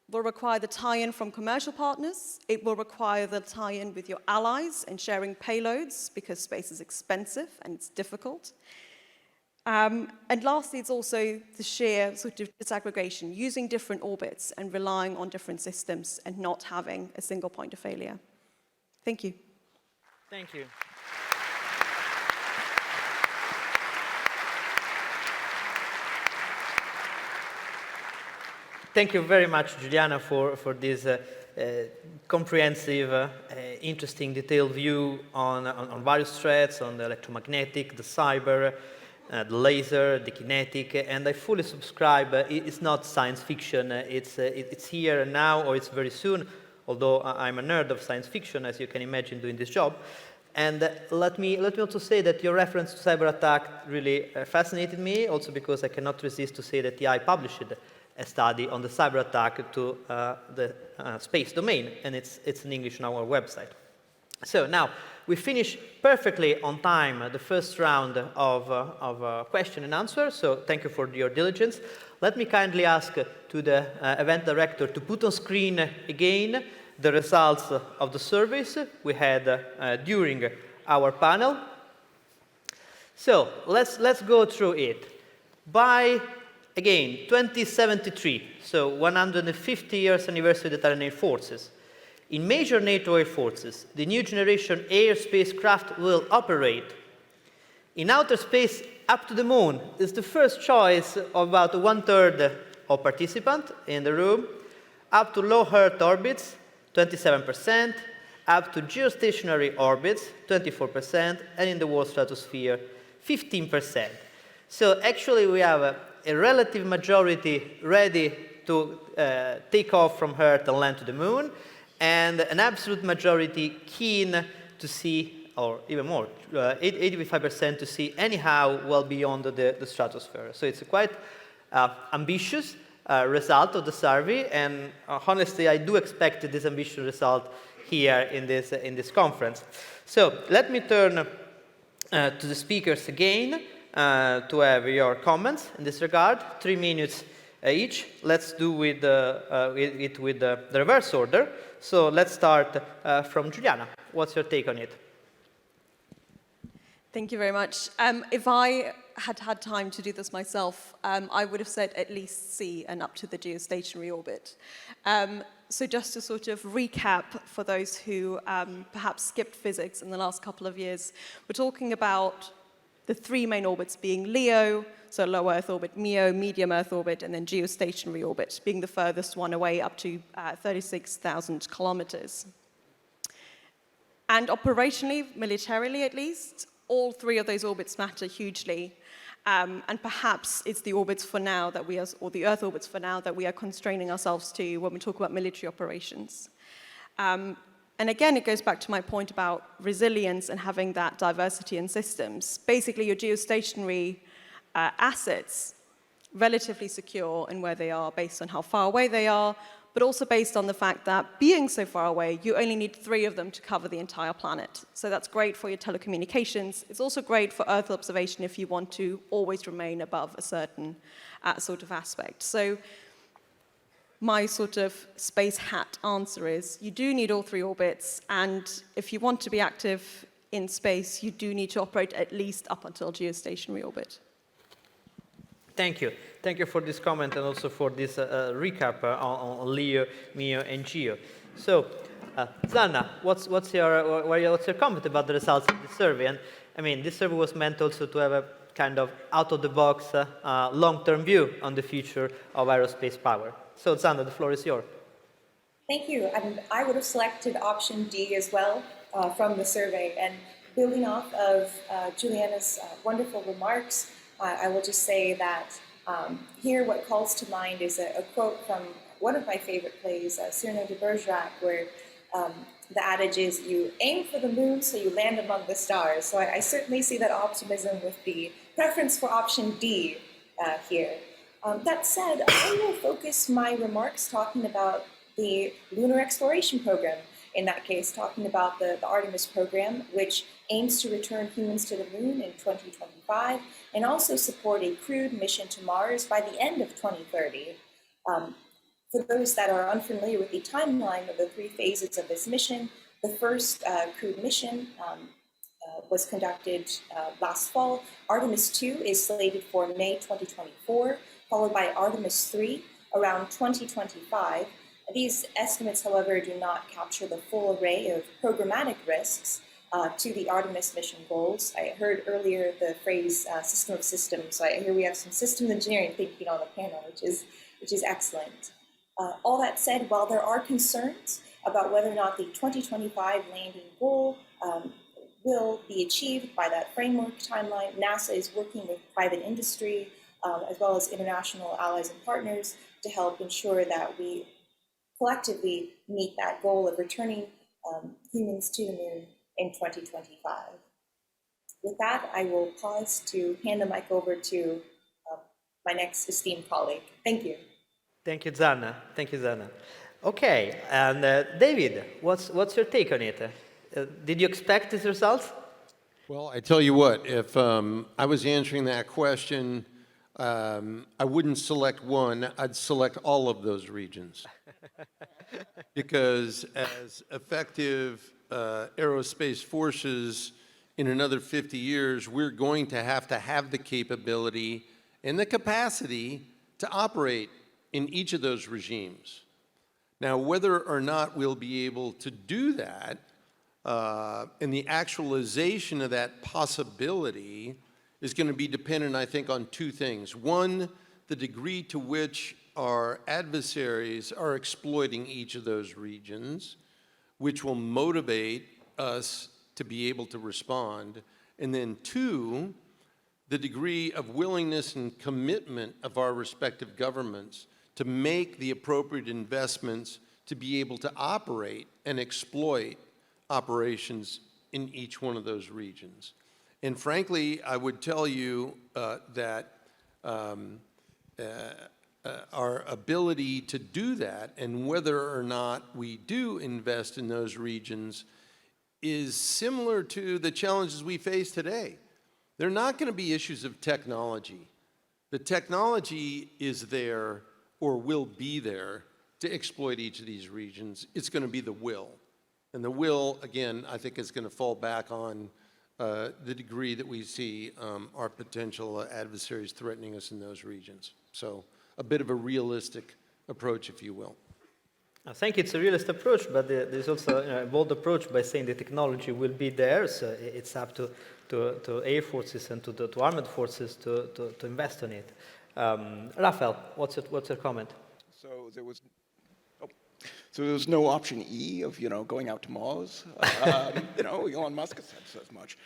will require the tie-in from commercial partners. It will require the tie-in with your allies and sharing payloads, because space is expensive and it's difficult. And lastly, it's also the sheer sort of disaggregation, using different orbits and relying on different systems and not having a single point of failure. Thank you. Thank you. Thank you very much, Juliana, for this comprehensive, interesting, detailed view on various threats, on the electromagnetic, the cyber, the laser, the kinetic, and I fully subscribe. It's not science fiction. It's here and now, or it's very soon, although I'm a nerd of science fiction, as you can imagine, doing this job. And let me also say that your reference to cyber attack really fascinated me, also because I cannot resist to say that TI published a study on the cyber attack to the space domain, and it's in English on our website. So now, we finished perfectly on time the first round of question and answer, so thank you for your diligence. Let me kindly ask to the event director to put on screen again the results of the surveys we had during our panel. So let's go through it. By, again, 2073, so 150 years anniversary of the Italian Air Forces, in major NATO air forces, the new generation air spacecraft will operate. In outer space, up to the moon is the first choice of about 1/3 of participants in the room, up to low Earth orbits, 27%, up to geostationary orbits, 24%, and in the world stratosphere, 15%. So actually we have a relative majority ready to take off from Earth and land to the moon, and an absolute majority keen to see, or even more, 85% to see anyhow well beyond the stratosphere. So it's a quite ambitious result of the survey, and honestly, I do expect this ambitious result here in this conference. So let me turn to the speakers again to have your comments in this regard. 3 minutes each. Let's do it with the reverse order. So let's start from Juliana. What's your take on it? Thank you very much. If I had time to do this myself, I would have said at least C and up to the geostationary orbit. So just to sort of recap for those who perhaps skipped physics in the last couple of years, we're talking about the 3 main orbits being LEO, so low Earth orbit, MEO, medium Earth orbit, and then geostationary orbit, being the furthest one away up to 36,000 kilometers. And operationally, militarily at least, all 3 of those orbits matter hugely. And perhaps it's the orbits for now that we are, or the Earth orbits for now, that we are constraining ourselves to when we talk about military operations. And again, it goes back to my point about resilience and having that diversity in systems. Basically, your geostationary assets, relatively secure in where they are based on how far away they are, but also based on the fact that being so far away, you only need 3 of them to cover the entire planet. So that's great for your telecommunications. It's also great for Earth observation if you want to always remain above a certain sort of aspect. So my sort of space hat answer is you do need all three orbits, and if you want to be active in space, you do need to operate at least up until geostationary orbit. Thank you. Thank you for this comment and also for this recap on LEO, MEO, and GEO. So, Zanna, what's your comment about the results of the survey? And I mean, this survey was meant also to have a kind of out-of-the-box, long-term view on the future of aerospace power. So, Zanna, the floor is yours. Thank you. I would have selected option D as well from the survey. And building off of Juliana's wonderful remarks, I will just say that here what calls to mind is a quote from one of my favorite plays, Cyrano de Bergerac, where the adage is, you aim for the moon, so you land among the stars. So I certainly see that optimism with the preference for option D here. That said, I will focus my remarks talking about the lunar exploration program. In that case, talking about the Artemis program, which aims to return humans to the moon in 2025 and also support a crewed mission to Mars by the end of 2030. For those that are unfamiliar with the timeline of the three phases of this mission, the first crewed mission was conducted last fall. Artemis 2 is slated for May 2024, followed by Artemis 3 around 2025. These estimates, however, do not capture the full array of programmatic risks to the Artemis mission goals. I heard earlier the phrase system of systems, so I hear we have some systems engineering thinking on the panel, which is excellent. All that said, while there are concerns about whether or not the 2025 landing goal will be achieved by that framework timeline, NASA is working with private industry as well as international allies and partners to help ensure that we collectively meet that goal of returning humans to the moon in 2025. With that, I will pause to hand the mic over to my next esteemed colleague. Thank you. Thank you, Zanna. Thank you, Zanna. Okay, and David, what's your take on it? Did you expect these results? Well, I tell you what, if I was answering that question, I wouldn't select one, I'd select all of those regions. Because as effective aerospace forces in another 50 years, we're going to have the capability and the capacity to operate in each of those regimes. Now, whether or not we'll be able to do that, and the actualization of that possibility is going to be dependent, I think, on two things. One, the degree to which our adversaries are exploiting each of those regions, which will motivate us to be able to respond. And then two, the degree of willingness and commitment of our respective governments to make the appropriate investments to be able to operate and exploit operations in each one of those regions. And frankly, I would tell you that our ability to do that and whether or not we do invest in those regions is similar to the challenges we face today. They're not going to be issues of technology. The technology is there or will be there to exploit each of these regions. It's going to be the will. And the will, again, I think is going to fall back on the degree that we see our potential adversaries threatening us in those regions. So a bit of a realistic approach, if you will. I think it's a realist approach, but there's also a bold approach by saying the technology will be there, so it's up to air forces and to armed forces to invest in it. Rafael, what's your comment? So there was no option E of going out to Mars. Elon Musk has said as much.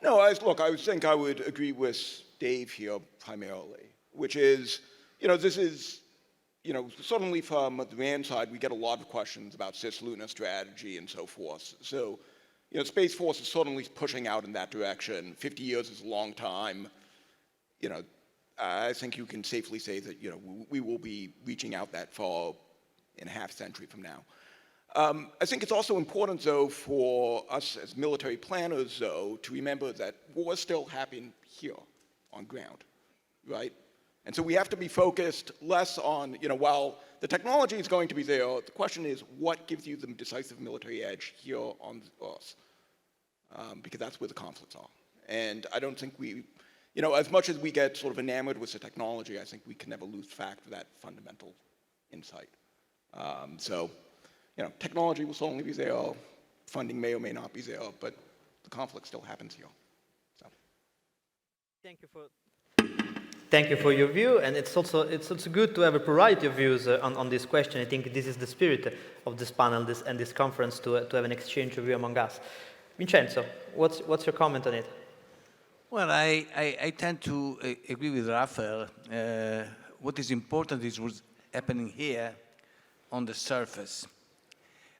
No, I think I would agree with Dave here primarily, which is this is certainly from the demand side we get a lot of questions about cislunar strategy and so forth. So Space Force is certainly pushing out in that direction. 50 years is a long time. I think you can safely say that we will be reaching out that far in a half century from now. I think it's also important, though, for us as military planners, though, to remember that wars still happen here on ground, right? And so we have to be focused less on, while the technology is going to be there. The question is, what gives you the decisive military edge here on Earth? Because that's where the conflicts are. And I don't think we, as much as we get sort of enamored with the technology, I think we can never lose fact of that fundamental insight. So, technology will certainly be there. Funding may or may not be there, but the conflict still happens here. So. Thank you for your view, and it's also good to have a variety of views on this question. I think this is the spirit of this panel and this conference, to have an exchange of view among us. Vincenzo, what's your comment on it? Well, I tend to agree with Raphael. What is important is what's happening here on the surface.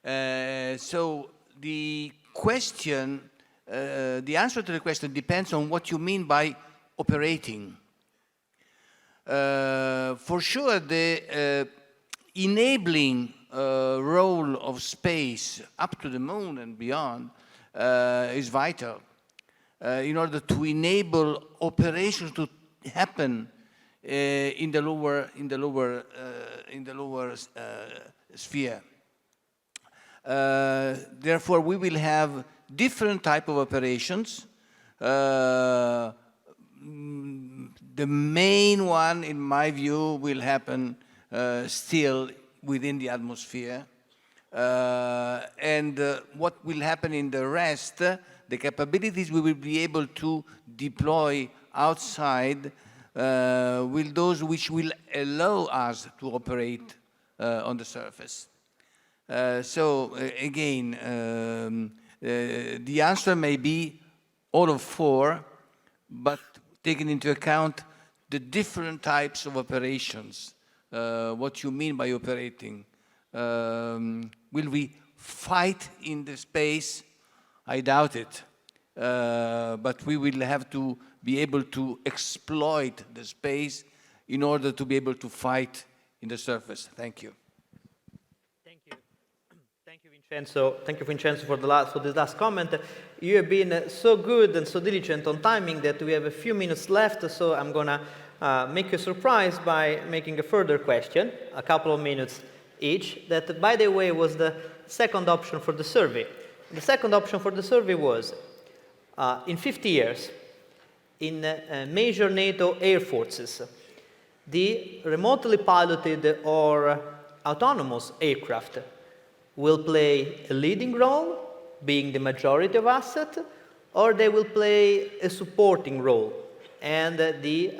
So the question, the answer to the question depends on what you mean by operating. For sure, the enabling role of space up to the moon and beyond is vital in order to enable operations to happen in the lower sphere. Therefore, we will have different type of operations. The main one, in my view, will happen still within the atmosphere. And what will happen in the rest, the capabilities we will be able to deploy outside will those which will allow us to operate on the surface. So again, the answer may be all of four, but taking into account the different types of operations, what you mean by operating. Will we fight in the space? I doubt it. But we will have to be able to exploit the space in order to be able to fight in the surface. Thank you. Thank you. Thank you, Vincenzo. Thank you, Vincenzo, for this last comment. You have been so good and so diligent on timing that we have a few minutes left, so I'm going to make you surprised by making a further question, a couple of minutes each, that, by the way, was the second option for the survey. The second option for the survey was, in 50 years, in major NATO air forces, the remotely piloted or autonomous aircraft will play a leading role, being the majority of asset, or they will play a supporting role. And the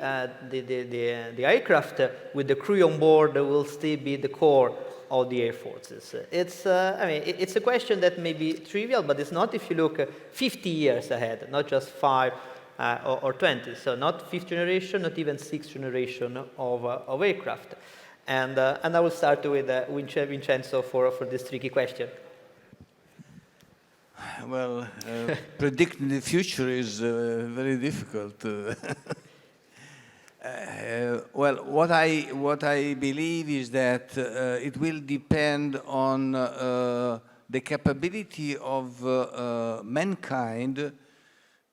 aircraft with the crew on board will still be the core of the air forces. It's a question that may be trivial, but it's not if you look 50 years ahead, not just 5 or 20. So not 5th generation, not even 6th generation of aircraft. And I will start with Vincenzo for this tricky question. Well, predicting the future is very difficult. Well, what I believe is that it will depend on the capability of mankind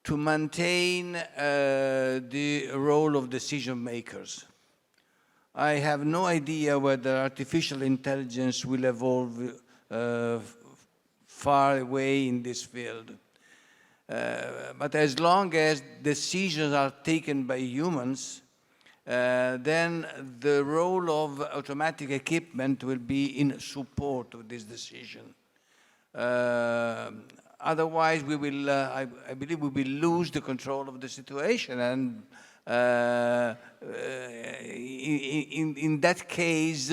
to maintain the role of decision makers. I have no idea whether artificial intelligence will evolve far away in this field. But as long as decisions are taken by humans, then the role of automatic equipment will be in support of this decision. Otherwise, we will, I believe we will lose the control of the situation, and in that case,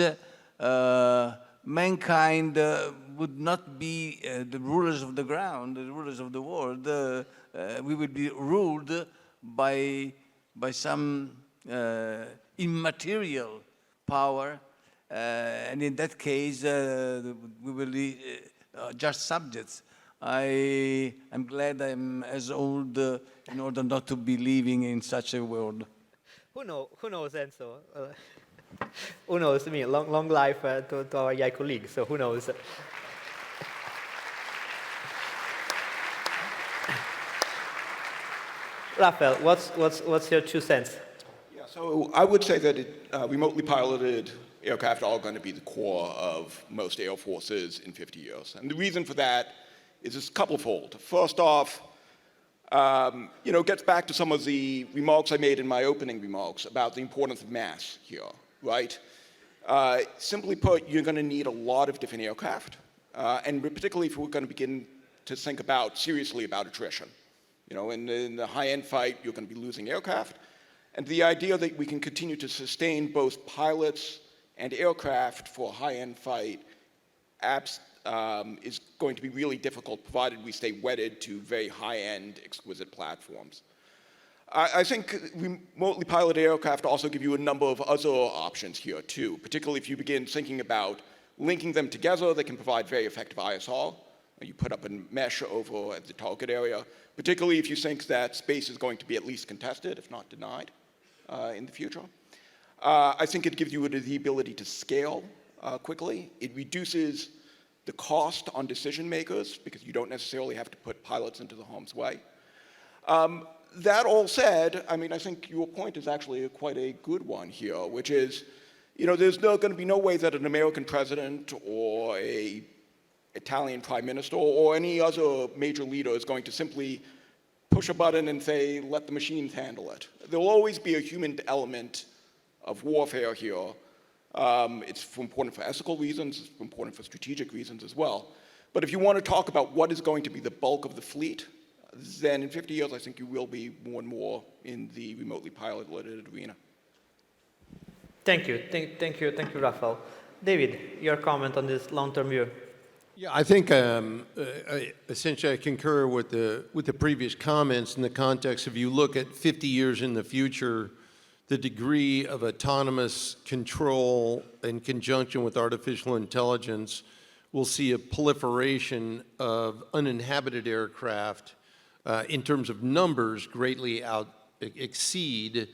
mankind would not be the rulers of the ground, the rulers of the world. We would be ruled by some immaterial power, and in that case, we will be just subjects. I am glad I'm as old in order not to be living in such a world. Who knows, Enzo? Who knows? I mean, long life to our young colleagues. So who knows? Raphael, what's your 2 cents? Yeah, so I would say that remotely piloted aircraft are going to be the core of most air forces in 50 years. And the reason for that is just couple-fold. First off, it gets back to some of the remarks I made in my opening remarks about the importance of mass here, right? Simply put, you're going to need a lot of different aircraft, and particularly if we're going to begin to think seriously about attrition. In the high-end fight, you're going to be losing aircraft, and the idea that we can continue to sustain both pilots and aircraft for a high-end fight is going to be really difficult, provided we stay wedded to very high-end, exquisite platforms. I think remotely piloted aircraft also give you a number of other options here, too, particularly if you begin thinking about linking them together. They can provide very effective ISR. You put up a mesh over at the target area, particularly if you think that space is going to be at least contested, if not denied, in the future. I think it gives you the ability to scale quickly. It reduces the cost on decision makers because you don't necessarily have to put pilots into the harm's way. That all said, I think your point is actually quite a good one here, which is, there's going to be no way that an American president or a Italian prime minister or any other major leader is going to simply push a button and say, let the machines handle it. There will always be a human element of warfare here. It's important for ethical reasons, it's important for strategic reasons as well. But if you want to talk about what is going to be the bulk of the fleet, then in 50 years, I think you will be more and more in the remotely piloted arena. Thank you, Rafael. David, your comment on this long-term view. Yeah, I think essentially I concur with the previous comments in the context of you look at 50 years in the future, the degree of autonomous control in conjunction with artificial intelligence will see a proliferation of uninhabited aircraft in terms of numbers greatly exceed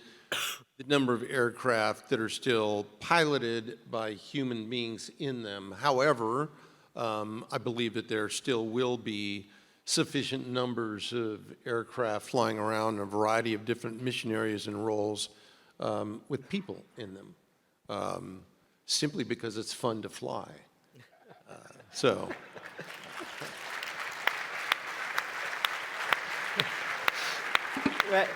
the number of aircraft that are still piloted by human beings in them. However, I believe that there still will be sufficient numbers of aircraft flying around in a variety of different mission areas and roles with people in them, simply because it's fun to fly. So. Well,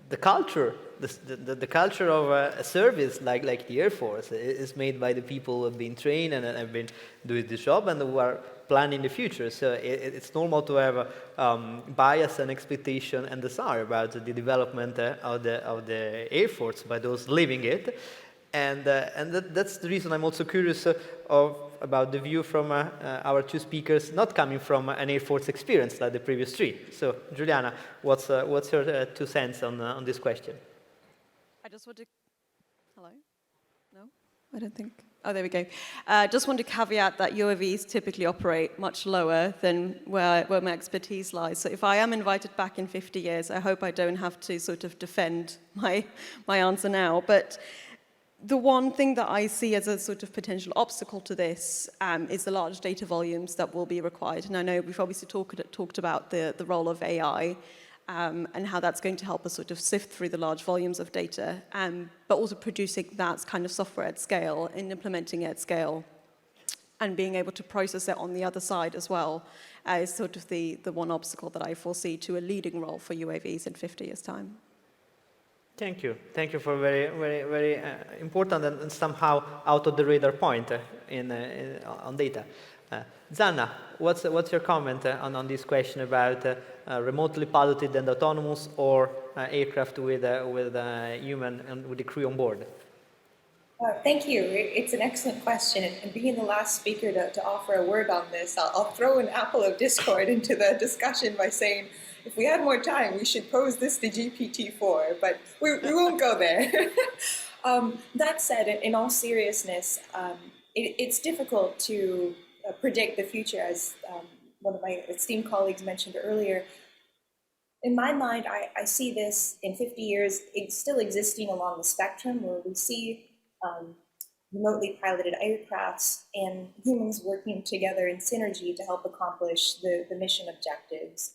the culture, the culture of a service like the Air Force is made by the people who have been trained and have been doing this job and who are planning the future. So it's normal to have bias and expectation and desire about the development of the Air Force by those living it. And that's the reason I'm also curious about the view from our two speakers, not coming from an Air Force experience like the previous three. So, Juliana, what's your 2 cents on this question? I just want to... Hello? No? I don't think... Oh, there we go. Just want to caveat that UAVs typically operate much lower than where my expertise lies. So if I am invited back in 50 years, I hope I don't have to sort of defend my answer now. But the one thing that I see as a sort of potential obstacle to this is the large data volumes that will be required. And I know we've obviously talked about the role of AI and how that's going to help us sort of sift through the large volumes of data, but also producing that kind of software at scale and implementing it at scale and being able to process it on the other side as well is sort of the one obstacle that I foresee to a leading role for UAVs in 50 years' time. Thank you. Thank you for a very, very, very important and somehow out of the radar point on data. Zanna, what's your comment on this question about remotely piloted and autonomous or aircraft with a human and with the crew on board? Thank you. It's an excellent question. And being the last speaker to offer a word on this, I'll throw an apple of discord into the discussion by saying, if we had more time, we should pose this to GPT-4, but we won't go there. That said, in all seriousness, it's difficult to predict the future, as one of my esteemed colleagues mentioned earlier. In my mind, I see this in 50 years still existing along the spectrum where we see remotely piloted aircrafts and humans working together in synergy to help accomplish the mission objectives.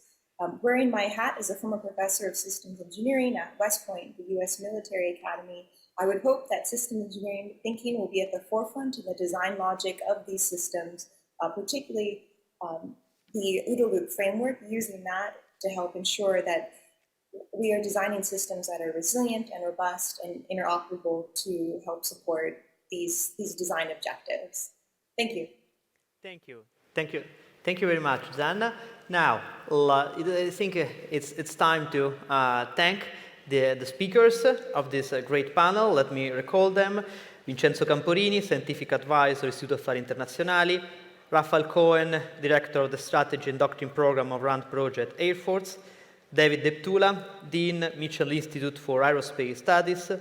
Wearing my hat as a former professor of systems engineering at West Point, the U.S. Military Academy, I would hope that system engineering thinking will be at the forefront of the design logic of these systems, particularly the OODA loop framework, using that to help ensure that we are designing systems that are resilient and robust and interoperable to help support these design objectives. Thank you. Thank you. Thank you. Thank you very much, Zanna. Now, I think it's time to thank the speakers of this great panel. Let me recall them. Vincenzo Camporini, Scientific Advisor, Istituto Affari Internazionali. Raphael Cohen, Director of the Strategy and Doctrine Program of RAND Project Air Force. David Deptula, Dean, Mitchell Institute for Aerospace Studies.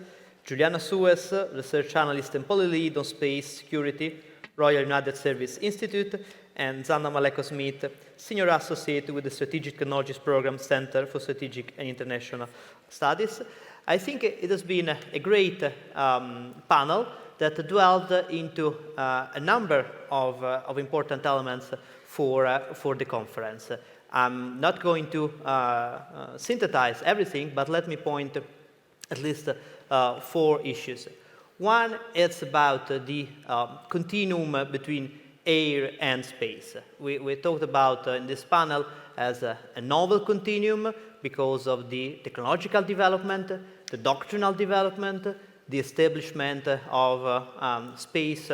Juliana Suez, Research Analyst and Poly-Lead on Space Security, Royal United Service Institute, and Zanna Maleko-Smith, Senior Associate with the Strategic Technologies Program Center for Strategic and International Studies. I think it has been a great panel that dwelled into a number of important elements for the conference. I'm not going to synthesize everything, but let me point at least 4 issues. One is about the continuum between air and space. We talked about in this panel as a novel continuum because of the technological development, the doctrinal development, the establishment of space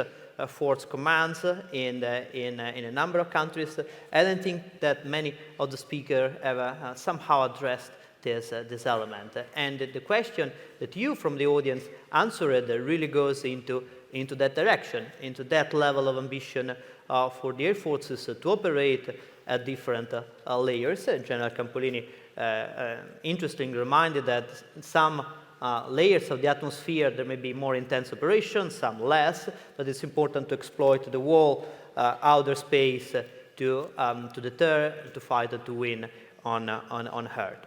force commands in a number of countries. And I think that many of the speakers have somehow addressed this element. And the question that you from the audience answered really goes into that direction, into that level of ambition for the air forces to operate at different layers. General Camporini interestingly reminded that some layers of the atmosphere there may be more intense operations, some less, but it's important to exploit the whole outer space to deter, to fight, to win on Earth.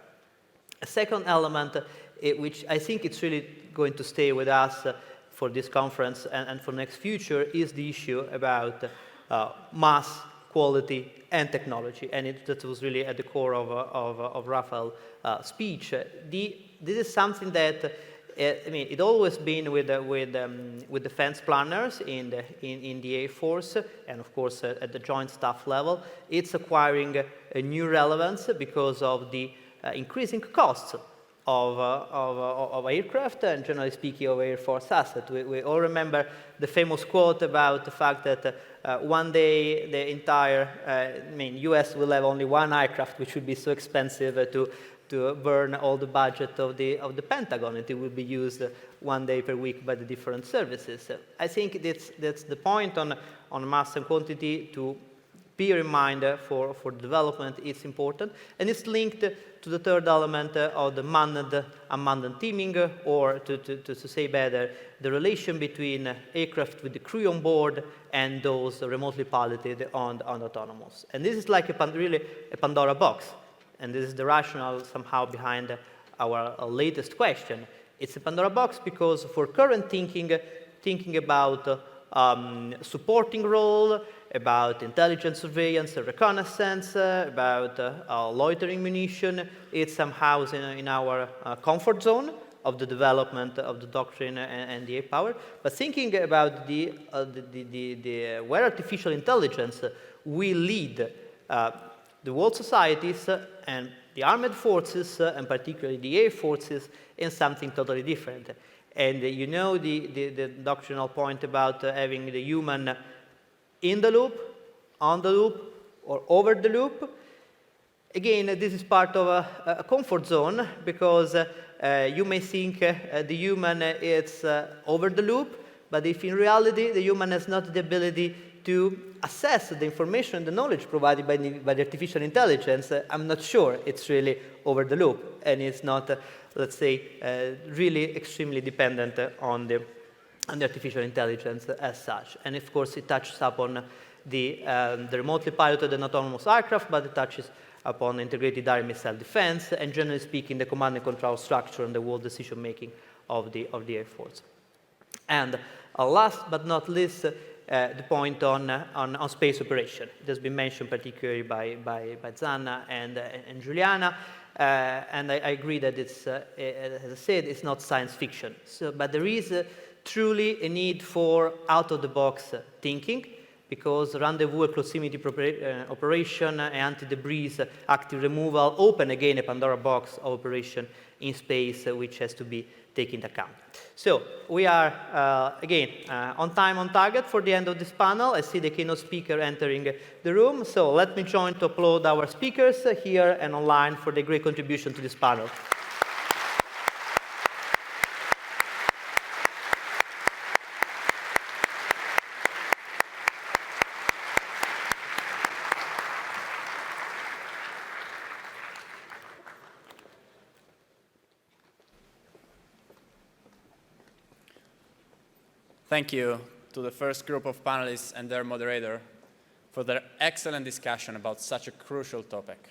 A second element, which I think it's really going to stay with us for this conference and for next future, is the issue about mass, quality, and technology. And that was really at the core of Raphael's speech. This is something that it always been with defense planners in the Air Force, and of course at the Joint Staff level. It's acquiring a new relevance because of the increasing costs of aircraft and, generally speaking, of Air Force assets. We all remember the famous quote about the fact that one day the entire US will have only one aircraft, which would be so expensive to burn all the budget of the Pentagon, and it will be used one day per week by the different services. I think that's the point on mass and quantity to bear in mind for development. It's important, and it's linked to the third element of the manned-unmanned teaming, or to say better, the relation between aircraft with the crew on board and those remotely piloted and autonomous. And this is like really a Pandora box, and this is the rationale somehow behind our latest question. It's a Pandora box because for current thinking about supporting role, about intelligence surveillance and reconnaissance, about loitering munition, it's somehow in our comfort zone of the development of the doctrine and the air power. But thinking about where artificial intelligence will lead the world societies and the armed forces, and particularly the air forces, in something totally different. And you know the doctrinal point about having the human in the loop, on the loop, or over the loop. Again, this is part of a comfort zone, because you may think the human is over the loop, but if in reality the human has not the ability to assess the information and the knowledge provided by the artificial intelligence, I'm not sure it's really over the loop, and it's not, let's say, really extremely dependent on the artificial intelligence as such. And of course, it touches upon the remotely piloted and autonomous aircraft, but it touches upon integrated air missile defense, and generally speaking, the command and control structure and the whole decision-making of the Air Force. And last but not least, the point on space operation. It has been mentioned particularly by Zanna and Juliana, and I agree that it's, as I said, it's not science fiction. But there is truly a need for out-of-the-box thinking, because rendezvous and proximity operation, anti-debris, active removal open again a Pandora box of operation in space, which has to be taken into account. So we are, again, on time, on target for the end of this panel. I see the keynote speaker entering the room. So let me join to applaud our speakers here and online for the great contribution to this panel. Thank you to the first group of panelists and their moderator for their excellent discussion about such a crucial topic.